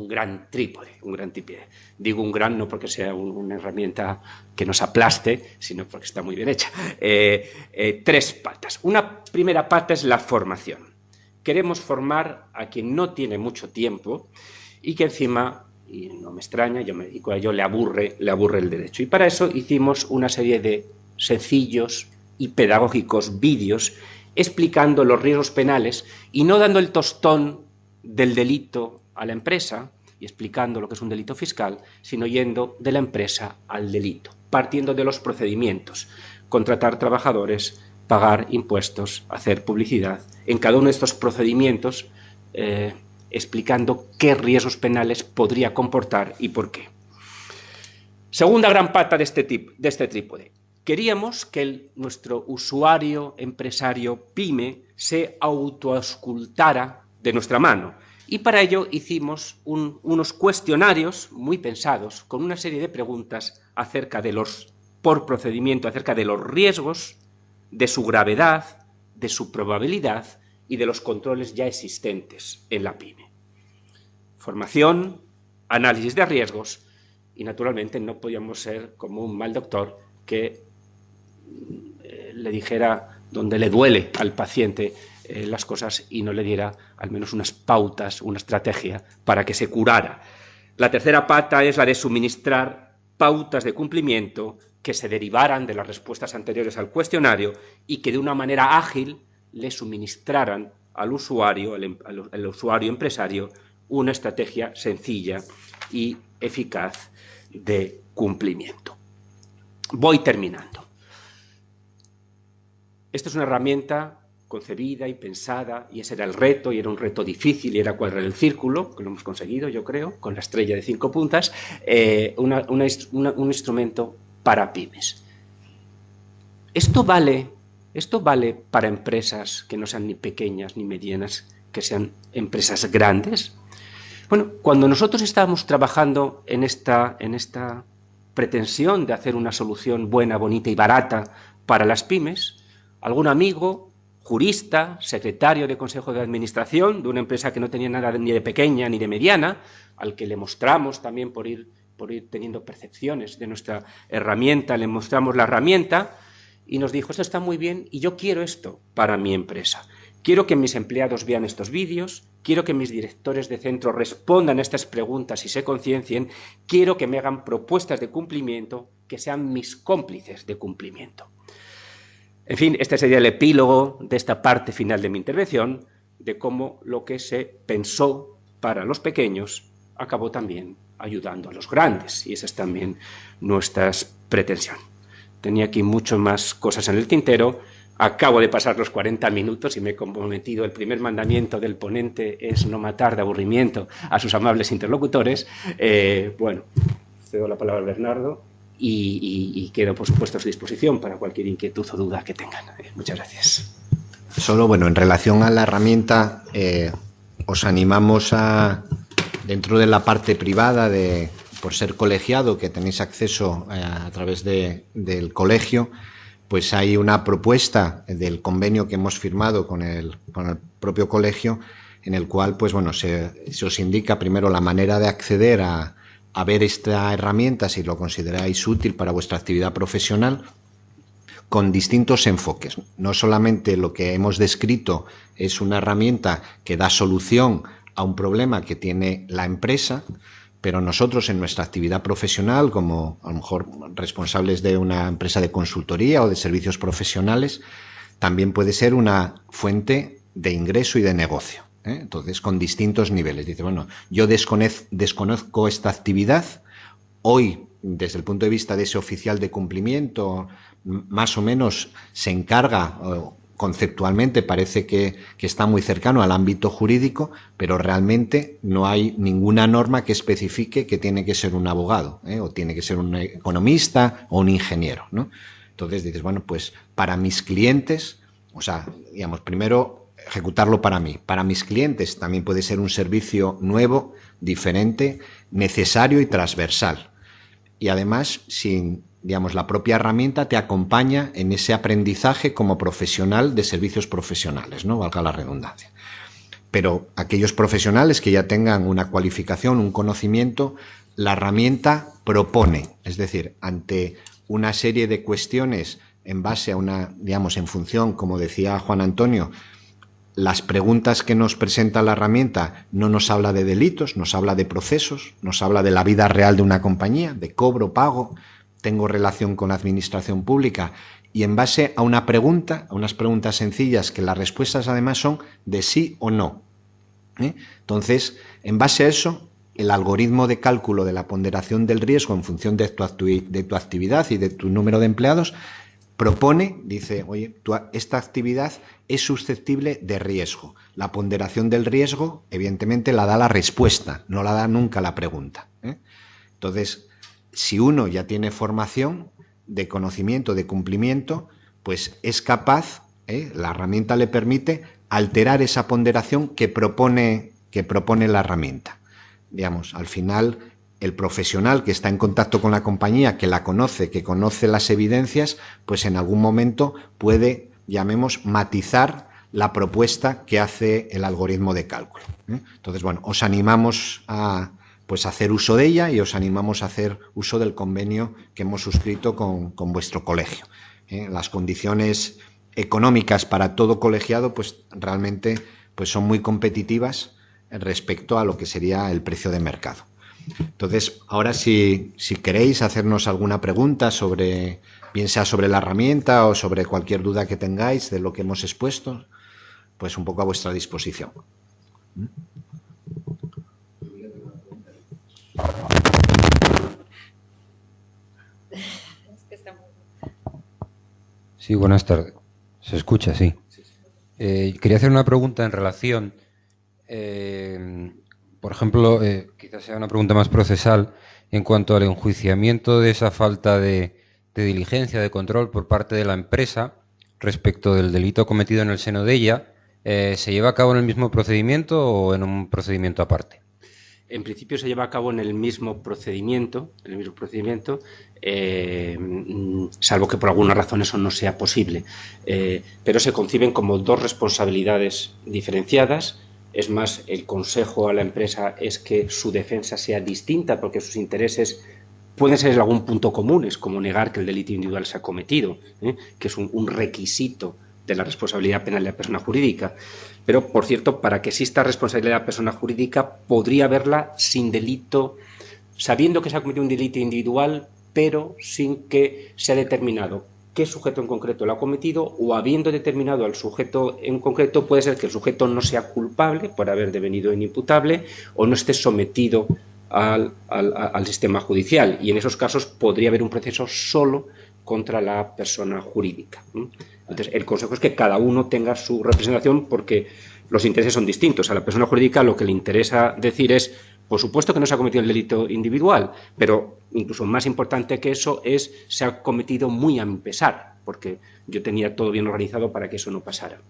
gran trípode, un gran trípode. Digo un gran no porque sea una herramienta que nos aplaste, sino porque está muy bien hecha. 3 patas. Una primera pata es la formación. Queremos formar a quien no tiene mucho tiempo y que encima, y no me extraña, yo me dedico a ello, le aburre el derecho. Y para eso hicimos una serie de sencillos y pedagógicos vídeos explicando los riesgos penales y no dando el tostón del delito a la empresa y explicando lo que es un delito fiscal, sino yendo de la empresa al delito, partiendo de los procedimientos, contratar trabajadores, pagar impuestos, hacer publicidad, en cada uno de estos procedimientos explicando qué riesgos penales podría comportar y por qué. Segunda gran pata de este trípode. Queríamos que nuestro usuario, empresario, pyme, se autoauscultara de nuestra mano. Y para ello hicimos unos cuestionarios muy pensados, con una serie de preguntas acerca de por procedimiento, acerca de los riesgos, de su gravedad, de su probabilidad y de los controles ya existentes en la pyme. Formación, análisis de riesgos y, naturalmente, no podíamos ser como un mal doctor que le dijera donde le duele al paciente las cosas y no le diera al menos unas pautas, una estrategia para que se curara. La tercera pata es la de suministrar pautas de cumplimiento que se derivaran de las respuestas anteriores al cuestionario y que de una manera ágil le suministraran al usuario, al usuario empresario, una estrategia sencilla y eficaz de cumplimiento. Voy terminando. Esta es una herramienta concebida y pensada, y ese era el reto, y era un reto difícil, y era cuadrar el círculo, que lo hemos conseguido, yo creo, con la estrella de 5 puntas, un instrumento para pymes. Esto vale para empresas que no sean ni pequeñas ni medianas, que sean empresas grandes. Bueno, cuando nosotros estábamos trabajando en esta pretensión de hacer una solución buena, bonita y barata para las pymes, algún amigo, jurista, secretario de consejo de administración de una empresa que no tenía nada ni de pequeña ni de mediana, al que le mostramos también por ir teniendo percepciones de nuestra herramienta, le mostramos la herramienta y nos dijo, esto está muy bien y yo quiero esto para mi empresa. Quiero que mis empleados vean estos vídeos, quiero que mis directores de centro respondan a estas preguntas y se conciencien, quiero que me hagan propuestas de cumplimiento, que sean mis cómplices de cumplimiento. En fin, este sería el epílogo de esta parte final de mi intervención, de cómo lo que se pensó para los pequeños acabó también ayudando a los grandes, y esa es también nuestra pretensión. Tenía aquí muchas más cosas en el tintero. Acabo de pasar los 40 minutos y me he comprometido. El primer mandamiento del ponente es no matar de aburrimiento a sus amables interlocutores. Bueno, cedo la palabra a Bernardo y quedo, por supuesto, a su disposición para cualquier inquietud o duda que tengan. Muchas gracias. Solo, bueno, en relación a la herramienta, os animamos a, dentro de la parte privada, por ser colegiado, que tenéis acceso a través del colegio, pues hay una propuesta del convenio que hemos firmado con el propio colegio, en el cual, pues bueno, se os indica primero la manera de acceder a ver esta herramienta, si lo consideráis útil para vuestra actividad profesional, con distintos enfoques. No solamente lo que hemos descrito es una herramienta que da solución a un problema que tiene la empresa, pero nosotros en nuestra actividad profesional, como a lo mejor responsables de una empresa de consultoría o de servicios profesionales, también puede ser una fuente de ingreso y de negocio, ¿eh? Entonces, con distintos niveles. Dice, bueno, yo desconozco esta actividad, hoy, desde el punto de vista de ese oficial de cumplimiento, más o menos se encarga, conceptualmente parece que está muy cercano al ámbito jurídico, pero realmente no hay ninguna norma que especifique que tiene que ser un abogado, o tiene que ser un economista o un ingeniero, ¿no? Entonces dices, bueno, pues para mis clientes, o sea, digamos, primero ejecutarlo para mí. Para mis clientes también puede ser un servicio nuevo, diferente, necesario y transversal. Y además, digamos, la propia herramienta te acompaña en ese aprendizaje como profesional de servicios profesionales, ¿no? Valga la redundancia. Pero aquellos profesionales que ya tengan una cualificación, un conocimiento, la herramienta propone, es decir, ante una serie de cuestiones en base a una, digamos, en función, como decía Juan Antonio, las preguntas que nos presenta la herramienta no nos habla de delitos, nos habla de procesos, nos habla de la vida real de una compañía, de cobro, pago, tengo relación con la administración pública, y en base a una pregunta, a unas preguntas sencillas, que las respuestas además son de sí o no. Entonces, en base a eso, el algoritmo de cálculo de la ponderación del riesgo en función de tu actividad y de tu número de empleados propone, dice, oye, esta actividad es susceptible de riesgo. La ponderación del riesgo, evidentemente, la da la respuesta, no la da nunca la pregunta. Entonces, si uno ya tiene formación de conocimiento, de cumplimiento, pues es capaz, la herramienta le permite alterar esa ponderación que propone la herramienta. Digamos, al final, el profesional que está en contacto con la compañía, que la conoce, que conoce las evidencias, pues en algún momento puede, llamemos, matizar la propuesta que hace el algoritmo de cálculo. Entonces, bueno, os animamos a hacer uso de ella y os animamos a hacer uso del convenio que hemos suscrito con vuestro colegio. Las condiciones económicas para todo colegiado, pues realmente pues son muy competitivas respecto a lo que sería el precio de mercado. Entonces, ahora si queréis hacernos alguna pregunta sobre, bien sea sobre la herramienta o sobre cualquier duda que tengáis de lo que hemos expuesto, pues un poco a vuestra disposición. Sí, buenas tardes. ¿Se escucha? Sí. Quería hacer una pregunta en relación, por ejemplo, quizás sea una pregunta más procesal, en cuanto al enjuiciamiento de esa falta de diligencia, de control por parte de la empresa respecto del delito cometido en el seno de ella. ¿Se lleva a cabo en el mismo procedimiento o en un procedimiento aparte? En principio se lleva a cabo en el mismo procedimiento, salvo que por alguna razón eso no sea posible, pero se conciben como dos responsabilidades diferenciadas. Es más, el consejo a la empresa es que su defensa sea distinta, porque sus intereses pueden ser en algún punto comunes, como negar que el delito individual se ha cometido, que es un requisito de la responsabilidad penal de la persona jurídica. Pero, por cierto, para que exista responsabilidad de la persona jurídica, podría haberla sin delito, sabiendo que se ha cometido un delito individual, pero sin que se ha determinado qué sujeto en concreto lo ha cometido, o habiendo determinado al sujeto en concreto, puede ser que el sujeto no sea culpable por haber devenido inimputable o no esté sometido al sistema judicial. Y en esos casos podría haber un proceso solo contra la persona jurídica. Entonces, el consejo es que cada uno tenga su representación, porque los intereses son distintos. A la persona jurídica lo que le interesa decir es, por supuesto que no se ha cometido el delito individual, pero incluso más importante que eso es, se ha cometido muy a mi pesar, porque yo tenía todo bien organizado para que eso no pasara.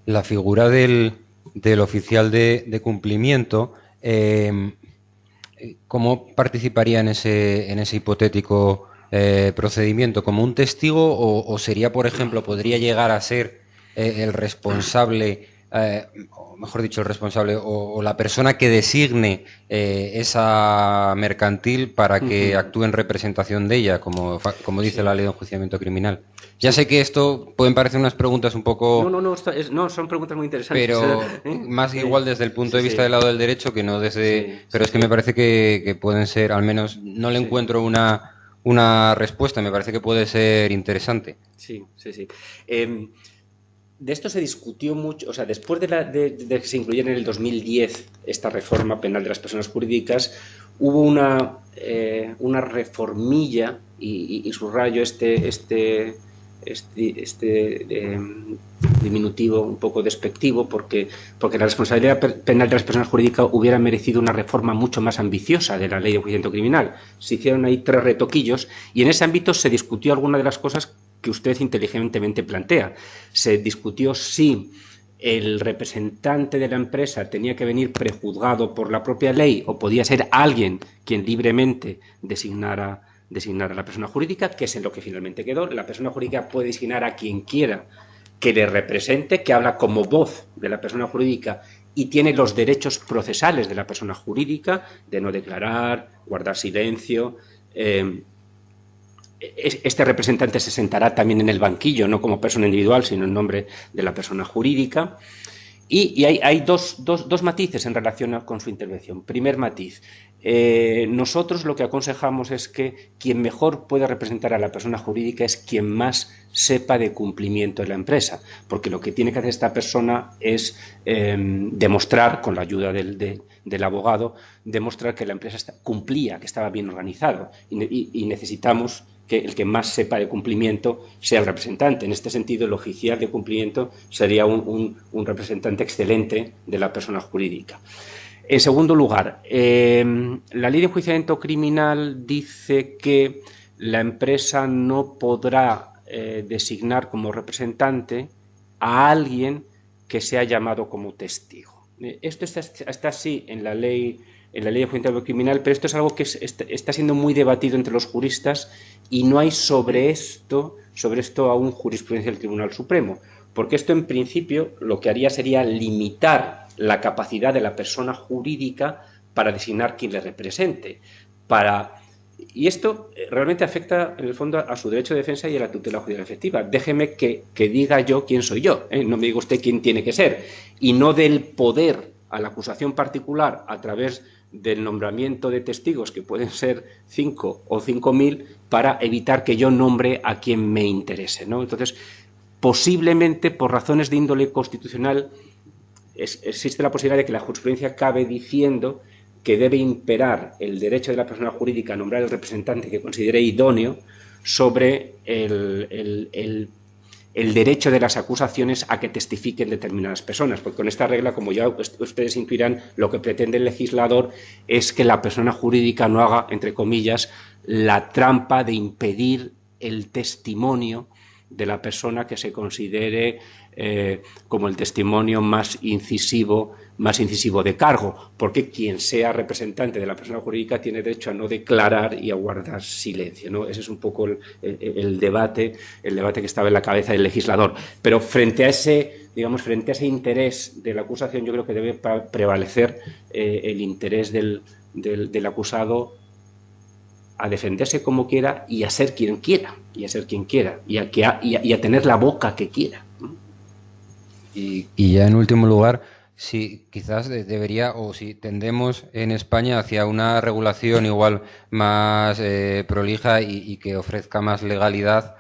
La figura del oficial de cumplimiento, ¿cómo participaría en ese hipotético procedimiento? ¿Como un testigo o sería, por ejemplo, podría llegar a ser el responsable, o mejor dicho, el responsable o la persona que designe esa mercantil para que actúe en representación de ella, como dice la ley de enjuiciamiento criminal? Ya sé que esto pueden parecer unas preguntas un poco... No, son preguntas muy interesantes. Pero más igual desde el punto de vista del lado del derecho que no desde... Pero es que me parece que pueden ser, al menos no le encuentro una respuesta, me parece que puede ser interesante. Sí. De esto se discutió mucho, o sea, después de que se incluyera en el 2010 esta reforma penal de las personas jurídicas, hubo una reformilla, y subrayo este diminutivo un poco despectivo, porque la responsabilidad penal de las personas jurídicas hubiera merecido una reforma mucho más ambiciosa de la ley de enjuiciamiento criminal. Se hicieron ahí 3 retoquillos y en ese ámbito se discutió alguna de las cosas que usted inteligentemente plantea. Se discutió si el representante de la empresa tenía que venir prejuzgado por la propia ley o podía ser alguien quien libremente designara a la persona jurídica, que es en lo que finalmente quedó. La persona jurídica puede designar a quien quiera que le represente, que habla como voz de la persona jurídica y tiene los derechos procesales de la persona jurídica, de no declarar, guardar silencio. Este representante se sentará también en el banquillo, no como persona individual, sino en nombre de la persona jurídica. Y hay dos matices en relación con su intervención. Primer matiz, nosotros lo que aconsejamos es que quien mejor puede representar a la persona jurídica es quien más sepa de cumplimiento de la empresa, porque lo que tiene que hacer esta persona es demostrar, con la ayuda del abogado, demostrar que la empresa cumplía, que estaba bien organizado, y necesitamos que el que más sepa de cumplimiento sea el representante. En este sentido, el oficial de cumplimiento sería un representante excelente de la persona jurídica. En segundo lugar, la ley de enjuiciamiento criminal dice que la empresa no podrá designar como representante a alguien que sea llamado como testigo. Esto está así en la ley de enjuiciamiento criminal, pero esto es algo que está siendo muy debatido entre los juristas y no hay sobre esto aún jurisprudencia del Tribunal Supremo, porque esto en principio lo que haría sería limitar la capacidad de la persona jurídica para designar quien le represente. Y esto realmente afecta en el fondo a su derecho de defensa y a la tutela judicial efectiva. Déjeme que diga yo quién soy yo, no me diga usted quién tiene que ser, y no del poder a la acusación particular a través del nombramiento de testigos, que pueden ser 5 o 5.000, para evitar que yo nombre a quien me interese, ¿no? Entonces, posiblemente por razones de índole constitucional existe la posibilidad de que la jurisprudencia acabe diciendo que debe imperar el derecho de la persona jurídica a nombrar el representante que considere idóneo sobre el derecho de las acusaciones a que testifiquen determinadas personas, porque con esta regla, como ya ustedes intuirán, lo que pretende el legislador es que la persona jurídica no haga, entre comillas, la trampa de impedir el testimonio de la persona que se considere como el testimonio más incisivo de cargo, porque quien sea representante de la persona jurídica tiene derecho a no declarar y a guardar silencio, ¿no? Ese es un poco el debate que estaba en la cabeza del legislador. Pero frente a ese interés de la acusación, yo creo que debe prevalecer el interés del acusado a defenderse como quiera y a ser quien quiera, y a tener la boca que quiera. Y ya en último lugar, si quizás debería, o si tendemos en España hacia una regulación igual más prolija y que ofrezca más legalidad,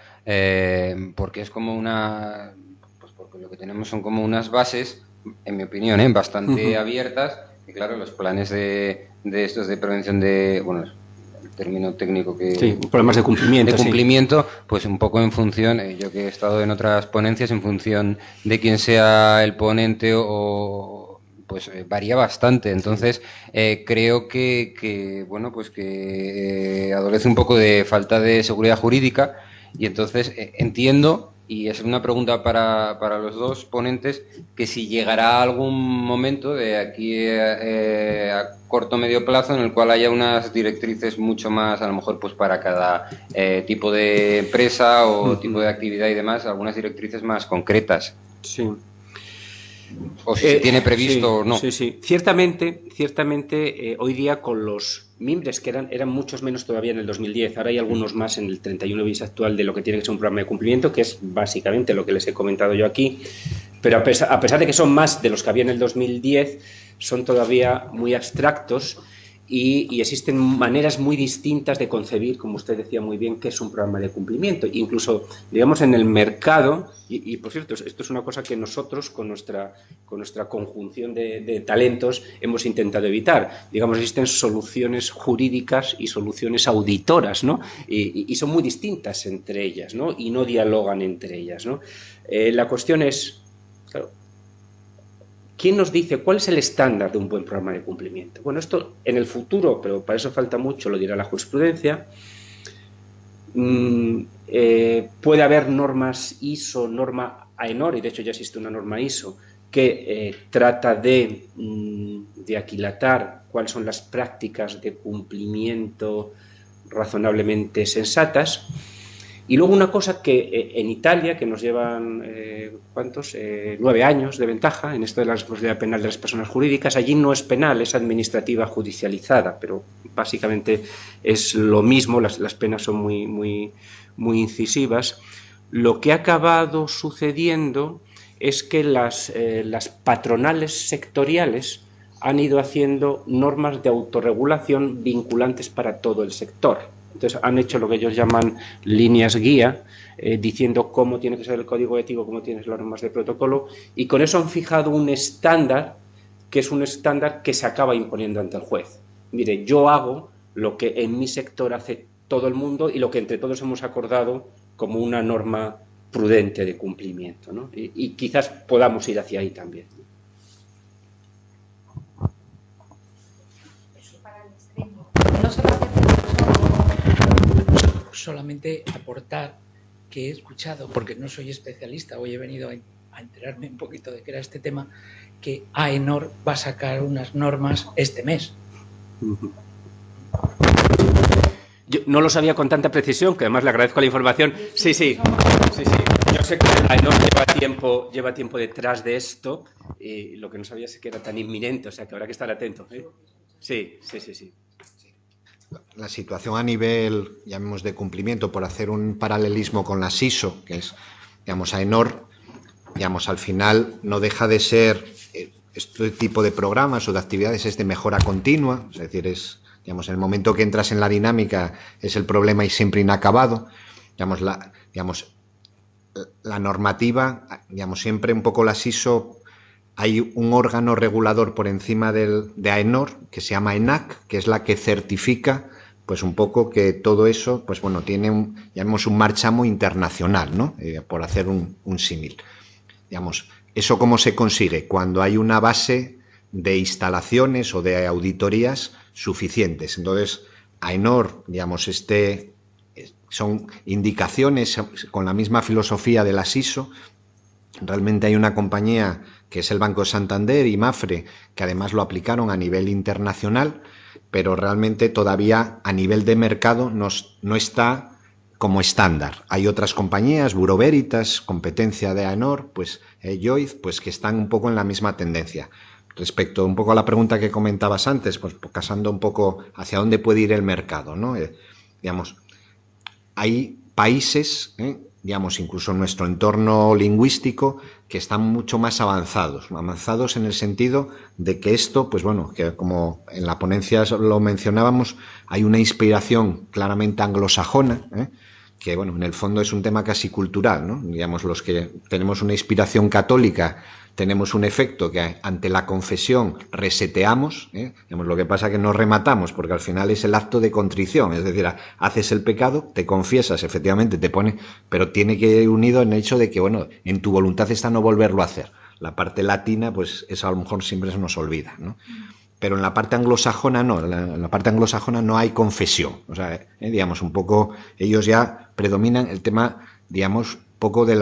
porque es como porque lo que tenemos son como unas bases, en mi opinión, bastante abiertas, y claro, los planes de estos de prevención de, término técnico que... Sí, problemas de cumplimiento. De cumplimiento, sí. Pues un poco en función, yo que he estado en otras ponencias, en función de quién sea el ponente pues varía bastante. Entonces, creo que adolece un poco de falta de seguridad jurídica y entonces entiendo, y es una pregunta para los dos ponentes, que si llegará algún momento de aquí a corto o medio plazo en el cual haya unas directrices mucho más, a lo mejor pues para cada tipo de empresa o tipo de actividad y demás, algunas directrices más concretas. Sí. O si se tiene previsto o no. Sí. Ciertamente, hoy día con los mimbres, que eran muchos menos todavía en el 2010, ahora hay algunos más en el 31 bis actual de lo que tiene que ser un programa de cumplimiento, que es básicamente lo que les he comentado yo aquí, pero a pesar de que son más de los que había en el 2010, son todavía muy abstractos y existen maneras muy distintas de concebir, como usted decía muy bien, qué es un programa de cumplimiento. Incluso, digamos, en el mercado, y por cierto, esto es una cosa que nosotros con nuestra conjunción de talentos hemos intentado evitar. Digamos, existen soluciones jurídicas y soluciones auditoras, ¿no? Y son muy distintas entre ellas, ¿no? Y no dialogan entre ellas, ¿no? La cuestión es, claro, ¿quién nos dice cuál es el estándar de un buen programa de cumplimiento? Bueno, esto en el futuro, pero para eso falta mucho, lo dirá la jurisprudencia. Puede haber normas ISO, norma AENOR, y de hecho ya existe una norma ISO, que trata de aquilatar cuáles son las prácticas de cumplimiento razonablemente sensatas. Y luego una cosa que en Italia, que nos llevan, ¿cuántos? 9 años de ventaja en esto de la responsabilidad penal de las personas jurídicas. Allí no es penal, es administrativa judicializada, pero básicamente es lo mismo, las penas son muy incisivas. Lo que ha acabado sucediendo es que las patronales sectoriales han ido haciendo normas de autorregulación vinculantes para todo el sector. Entonces han hecho lo que ellos llaman líneas guía, diciendo cómo tiene que ser el código ético, cómo tienen que ser las normas de protocolo, y con eso han fijado un estándar que es un estándar que se acaba imponiendo ante el juez. Mire, yo hago lo que en mi sector hace todo el mundo y lo que entre todos hemos acordado como una norma prudente de cumplimiento, ¿no? Y quizás podamos ir hacia ahí también. Solamente aportar que he escuchado, porque no soy especialista, hoy he venido a enterarme un poquito de qué era este tema, que AENOR va a sacar unas normas este mes. Yo no lo sabía con tanta precisión, que además le agradezco la información. Sí. Yo sé que AENOR lleva tiempo detrás de esto, y lo que no sabía es que era tan inminente, o sea que habrá que estar atento, ¿eh? Sí. La situación a nivel, llamemos, de cumplimiento, por hacer un paralelismo con la SISO, que es, digamos, AENOR, digamos, al final no deja de ser este tipo de programas o de actividades es de mejora continua, es decir, es, digamos, en el momento que entras en la dinámica es el problema y siempre inacabado, digamos, la normativa, digamos, siempre un poco la SISO, hay un órgano regulador por encima de AENOR que se llama ENAC, que es la que certifica pues un poco que todo eso, pues bueno, tiene llamemos un marchamo internacional, ¿no? Por hacer un símil. Digamos, ¿eso cómo se consigue? Cuando hay una base de instalaciones o de auditorías suficientes. Entonces, AENOR, digamos, son indicaciones con la misma filosofía de la SISO. Realmente hay una compañía que es el Banco Santander y Mapfre, que además lo aplicaron a nivel internacional, pero realmente todavía a nivel de mercado no está como estándar. Hay otras compañías, Bureau Veritas, competencia de AENOR, pues Lloyd, pues que están un poco en la misma tendencia. Respecto un poco a la pregunta que comentabas antes, pues casando un poco hacia dónde puede ir el mercado, ¿no? Digamos, hay países, digamos, incluso en nuestro entorno lingüístico, que están mucho más avanzados en el sentido de que esto, pues bueno, que como en la ponencia lo mencionábamos, hay una inspiración claramente anglosajona, que bueno, en el fondo es un tema casi cultural, ¿no? Digamos, los que tenemos una inspiración católica tenemos un efecto que ante la confesión reseteamos, digamos, lo que pasa que no rematamos, porque al final es el acto de contrición, es decir, haces el pecado, te confiesas, efectivamente te pone, pero tiene que ir unido en el hecho de que, bueno, en tu voluntad está no volverlo a hacer. La parte latina, pues eso a lo mejor siempre se nos olvida, ¿no? Pero en la parte anglosajona no, en la parte anglosajona no hay confesión, o sea, digamos, un poco, ellos ya predominan el tema, digamos, poco de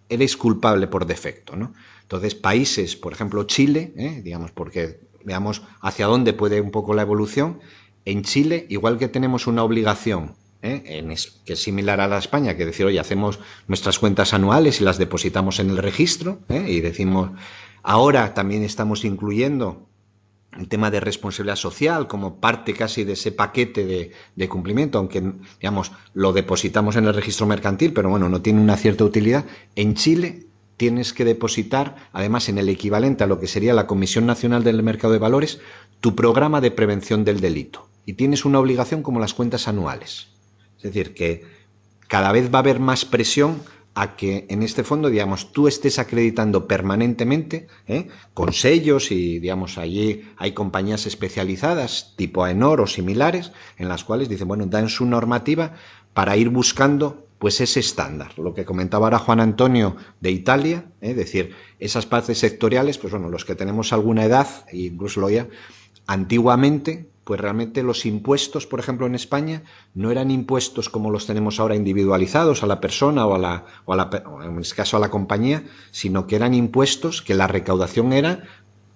eres culpable por defecto, ¿no? Entonces, países, por ejemplo, Chile, digamos, porque veamos hacia dónde puede un poco la evolución. En Chile, igual que tenemos una obligación, que es similar a la de España, que decir, oye, hacemos nuestras cuentas anuales y las depositamos en el registro, y decimos, ahora también estamos incluyendo el tema de responsabilidad social como parte casi de ese paquete de cumplimiento, aunque, digamos, lo depositamos en el registro mercantil, pero bueno, no tiene una cierta utilidad. En Chile tienes que depositar, además, en el equivalente a lo que sería la Comisión Nacional del Mercado de Valores, tu programa de prevención del delito. Y tienes una obligación como las cuentas anuales. Es decir, que cada vez va a haber más presión a que en este fondo, digamos, tú estés acreditando permanentemente, con sellos y, digamos, allí hay compañías especializadas, tipo AENOR o similares, en las cuales dicen, bueno, dan su normativa para ir buscando pues ese estándar. Lo que comentaba ahora Juan Antonio de Italia, es decir, esas partes sectoriales, pues bueno, los que tenemos alguna edad, incluso lo ya, antiguamente, pues realmente los impuestos, por ejemplo, en España, no eran impuestos como los tenemos ahora individualizados a la persona o en este caso a la compañía, sino que eran impuestos que la recaudación era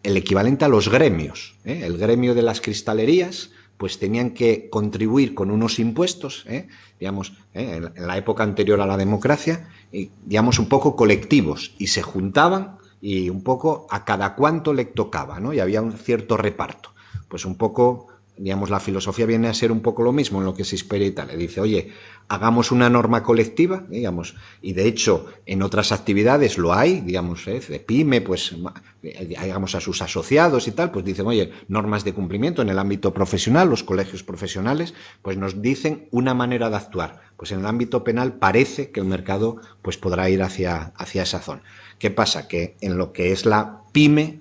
el equivalente a los gremios. El gremio de las cristalerías pues tenían que contribuir con unos impuestos, digamos, en la época anterior a la democracia, digamos, un poco colectivos, y se juntaban y un poco a cada cuánto le tocaba, ¿no? Y había un cierto reparto. Pues un poco, digamos, la filosofía viene a ser un poco lo mismo en lo que se espera y tal. Le dice, oye, hagamos una norma colectiva, digamos, y de hecho en otras actividades lo hay, digamos, de pyme, pues digamos a sus asociados y tal, pues dicen, oye, normas de cumplimiento en el ámbito profesional, los colegios profesionales, pues nos dicen una manera de actuar. Pues en el ámbito penal parece que el mercado pues podrá ir hacia esa zona. ¿Qué pasa? Que en lo que es la pyme,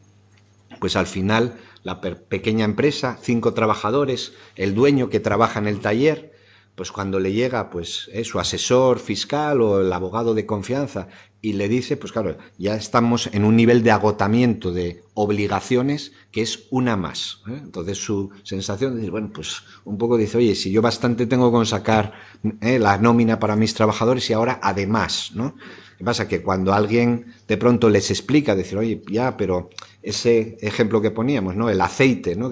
pues al final la pequeña empresa, 5 trabajadores, el dueño que trabaja en el taller, pues cuando le llega pues su asesor fiscal o el abogado de confianza y le dice, pues claro, ya estamos en un nivel de agotamiento de obligaciones que es una más. Entonces su sensación de decir, bueno, pues un poco dice, oye, si yo bastante tengo con sacar la nómina para mis trabajadores y ahora además, ¿no? ¿Qué pasa? Que cuando alguien de pronto les explica, decir, oye, ya, pero ese ejemplo que poníamos, ¿no? El aceite, ¿no?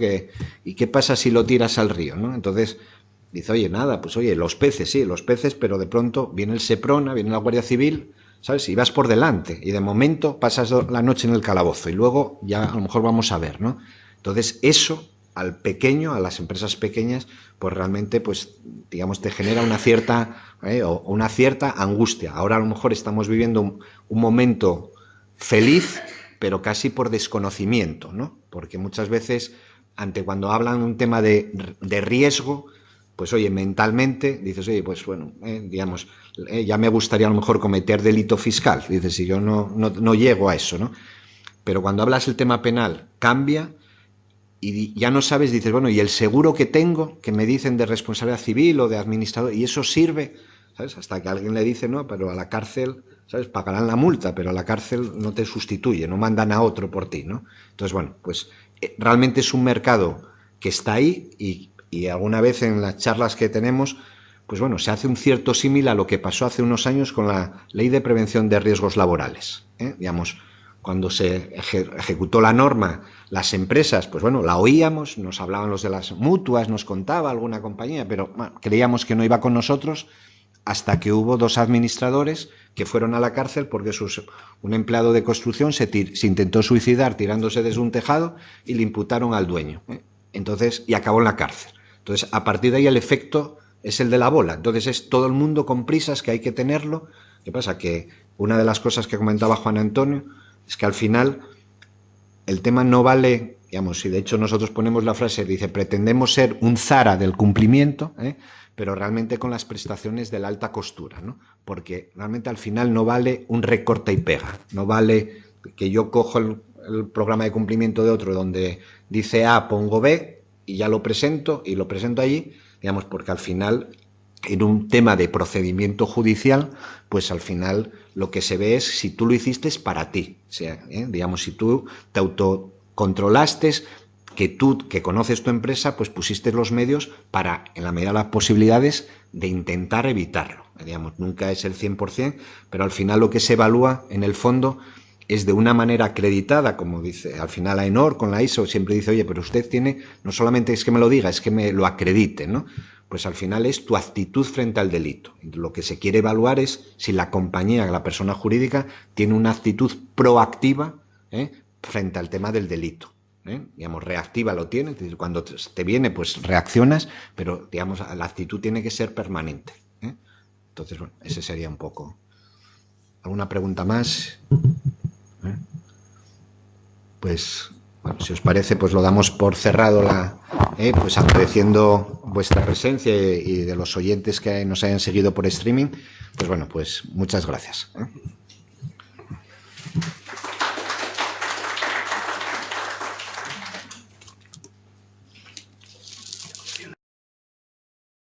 ¿Y qué pasa si lo tiras al río, ¿no? Entonces dice, oye, nada, pues oye, los peces, sí, los peces, pero de pronto viene el Seprona, viene la Guardia Civil, ¿sabes? Y vas por delante, y de momento pasas la noche en el calabozo, y luego ya a lo mejor vamos a ver, ¿no? Entonces eso al pequeño, a las empresas pequeñas, pues realmente, pues digamos, te genera una cierta angustia. Ahora a lo mejor estamos viviendo un momento feliz, pero casi por desconocimiento, ¿no? Porque muchas veces, cuando hablan de un tema de riesgo, pues oye, mentalmente dices, oye, pues bueno, digamos, ya me gustaría a lo mejor cometer delito fiscal. Dices, si yo no llego a eso, ¿no? Pero cuando hablas el tema penal, cambia y ya no sabes, dices, bueno, ¿y el seguro que tengo, que me dicen de responsabilidad civil o de administrador, y eso sirve? ¿Sabes? Hasta que alguien le dice, no, pero a la cárcel, ¿sabes? Pagarán la multa, pero a la cárcel no te sustituye, no mandan a otro por ti, ¿no? Entonces, bueno, pues realmente es un mercado que está ahí y alguna vez en las charlas que tenemos, pues bueno, se hace un cierto símil a lo que pasó hace unos años con la Ley de Prevención de Riesgos Laborales. Digamos, cuando se ejecutó la norma, las empresas, pues bueno, la oíamos, nos hablaban los de las mutuas, nos contaba alguna compañía, pero bueno, creíamos que no iba con nosotros hasta que hubo 2 administradores que fueron a la cárcel porque un empleado de construcción se intentó suicidar tirándose desde un tejado y le imputaron al dueño. Entonces, y acabó en la cárcel. Entonces, a partir de ahí el efecto es el de la bola. Entonces, es todo el mundo con prisas que hay que tenerlo. ¿Qué pasa? Que una de las cosas que comentaba Juan Antonio es que al final el tema no vale, digamos, y de hecho nosotros ponemos la frase, dice, pretendemos ser un Zara del cumplimiento, pero realmente con las prestaciones de la alta costura, ¿no? Porque realmente al final no vale un recorta y pega, no vale que yo cojo el programa de cumplimiento de otro donde dice A, pongo B y ya lo presento allí, digamos, porque al final en un tema de procedimiento judicial, pues al final lo que se ve es si tú lo hiciste es para ti, o sea, digamos, si tú te autocontrolaste, que tú, que conoces tu empresa, pues pusiste los medios para, en la medida de las posibilidades, de intentar evitarlo. Digamos, nunca es el 100%, pero al final lo que se evalúa, en el fondo, es de una manera acreditada, como dice, al final AENOR con la ISO siempre dice, oye, pero usted tiene, no solamente es que me lo diga, es que me lo acredite, ¿no? Pues al final es tu actitud frente al delito. Lo que se quiere evaluar es si la compañía, la persona jurídica, tiene una actitud proactiva frente al tema del delito. Digamos, reactiva lo tiene, es decir, cuando te viene, pues reaccionas, pero digamos, la actitud tiene que ser permanente. Entonces, bueno, ese sería un poco. ¿Alguna pregunta más? Pues, bueno, si os parece, pues lo damos por cerrado, pues agradeciendo vuestra presencia y de los oyentes que nos hayan seguido por streaming, pues bueno, pues muchas gracias.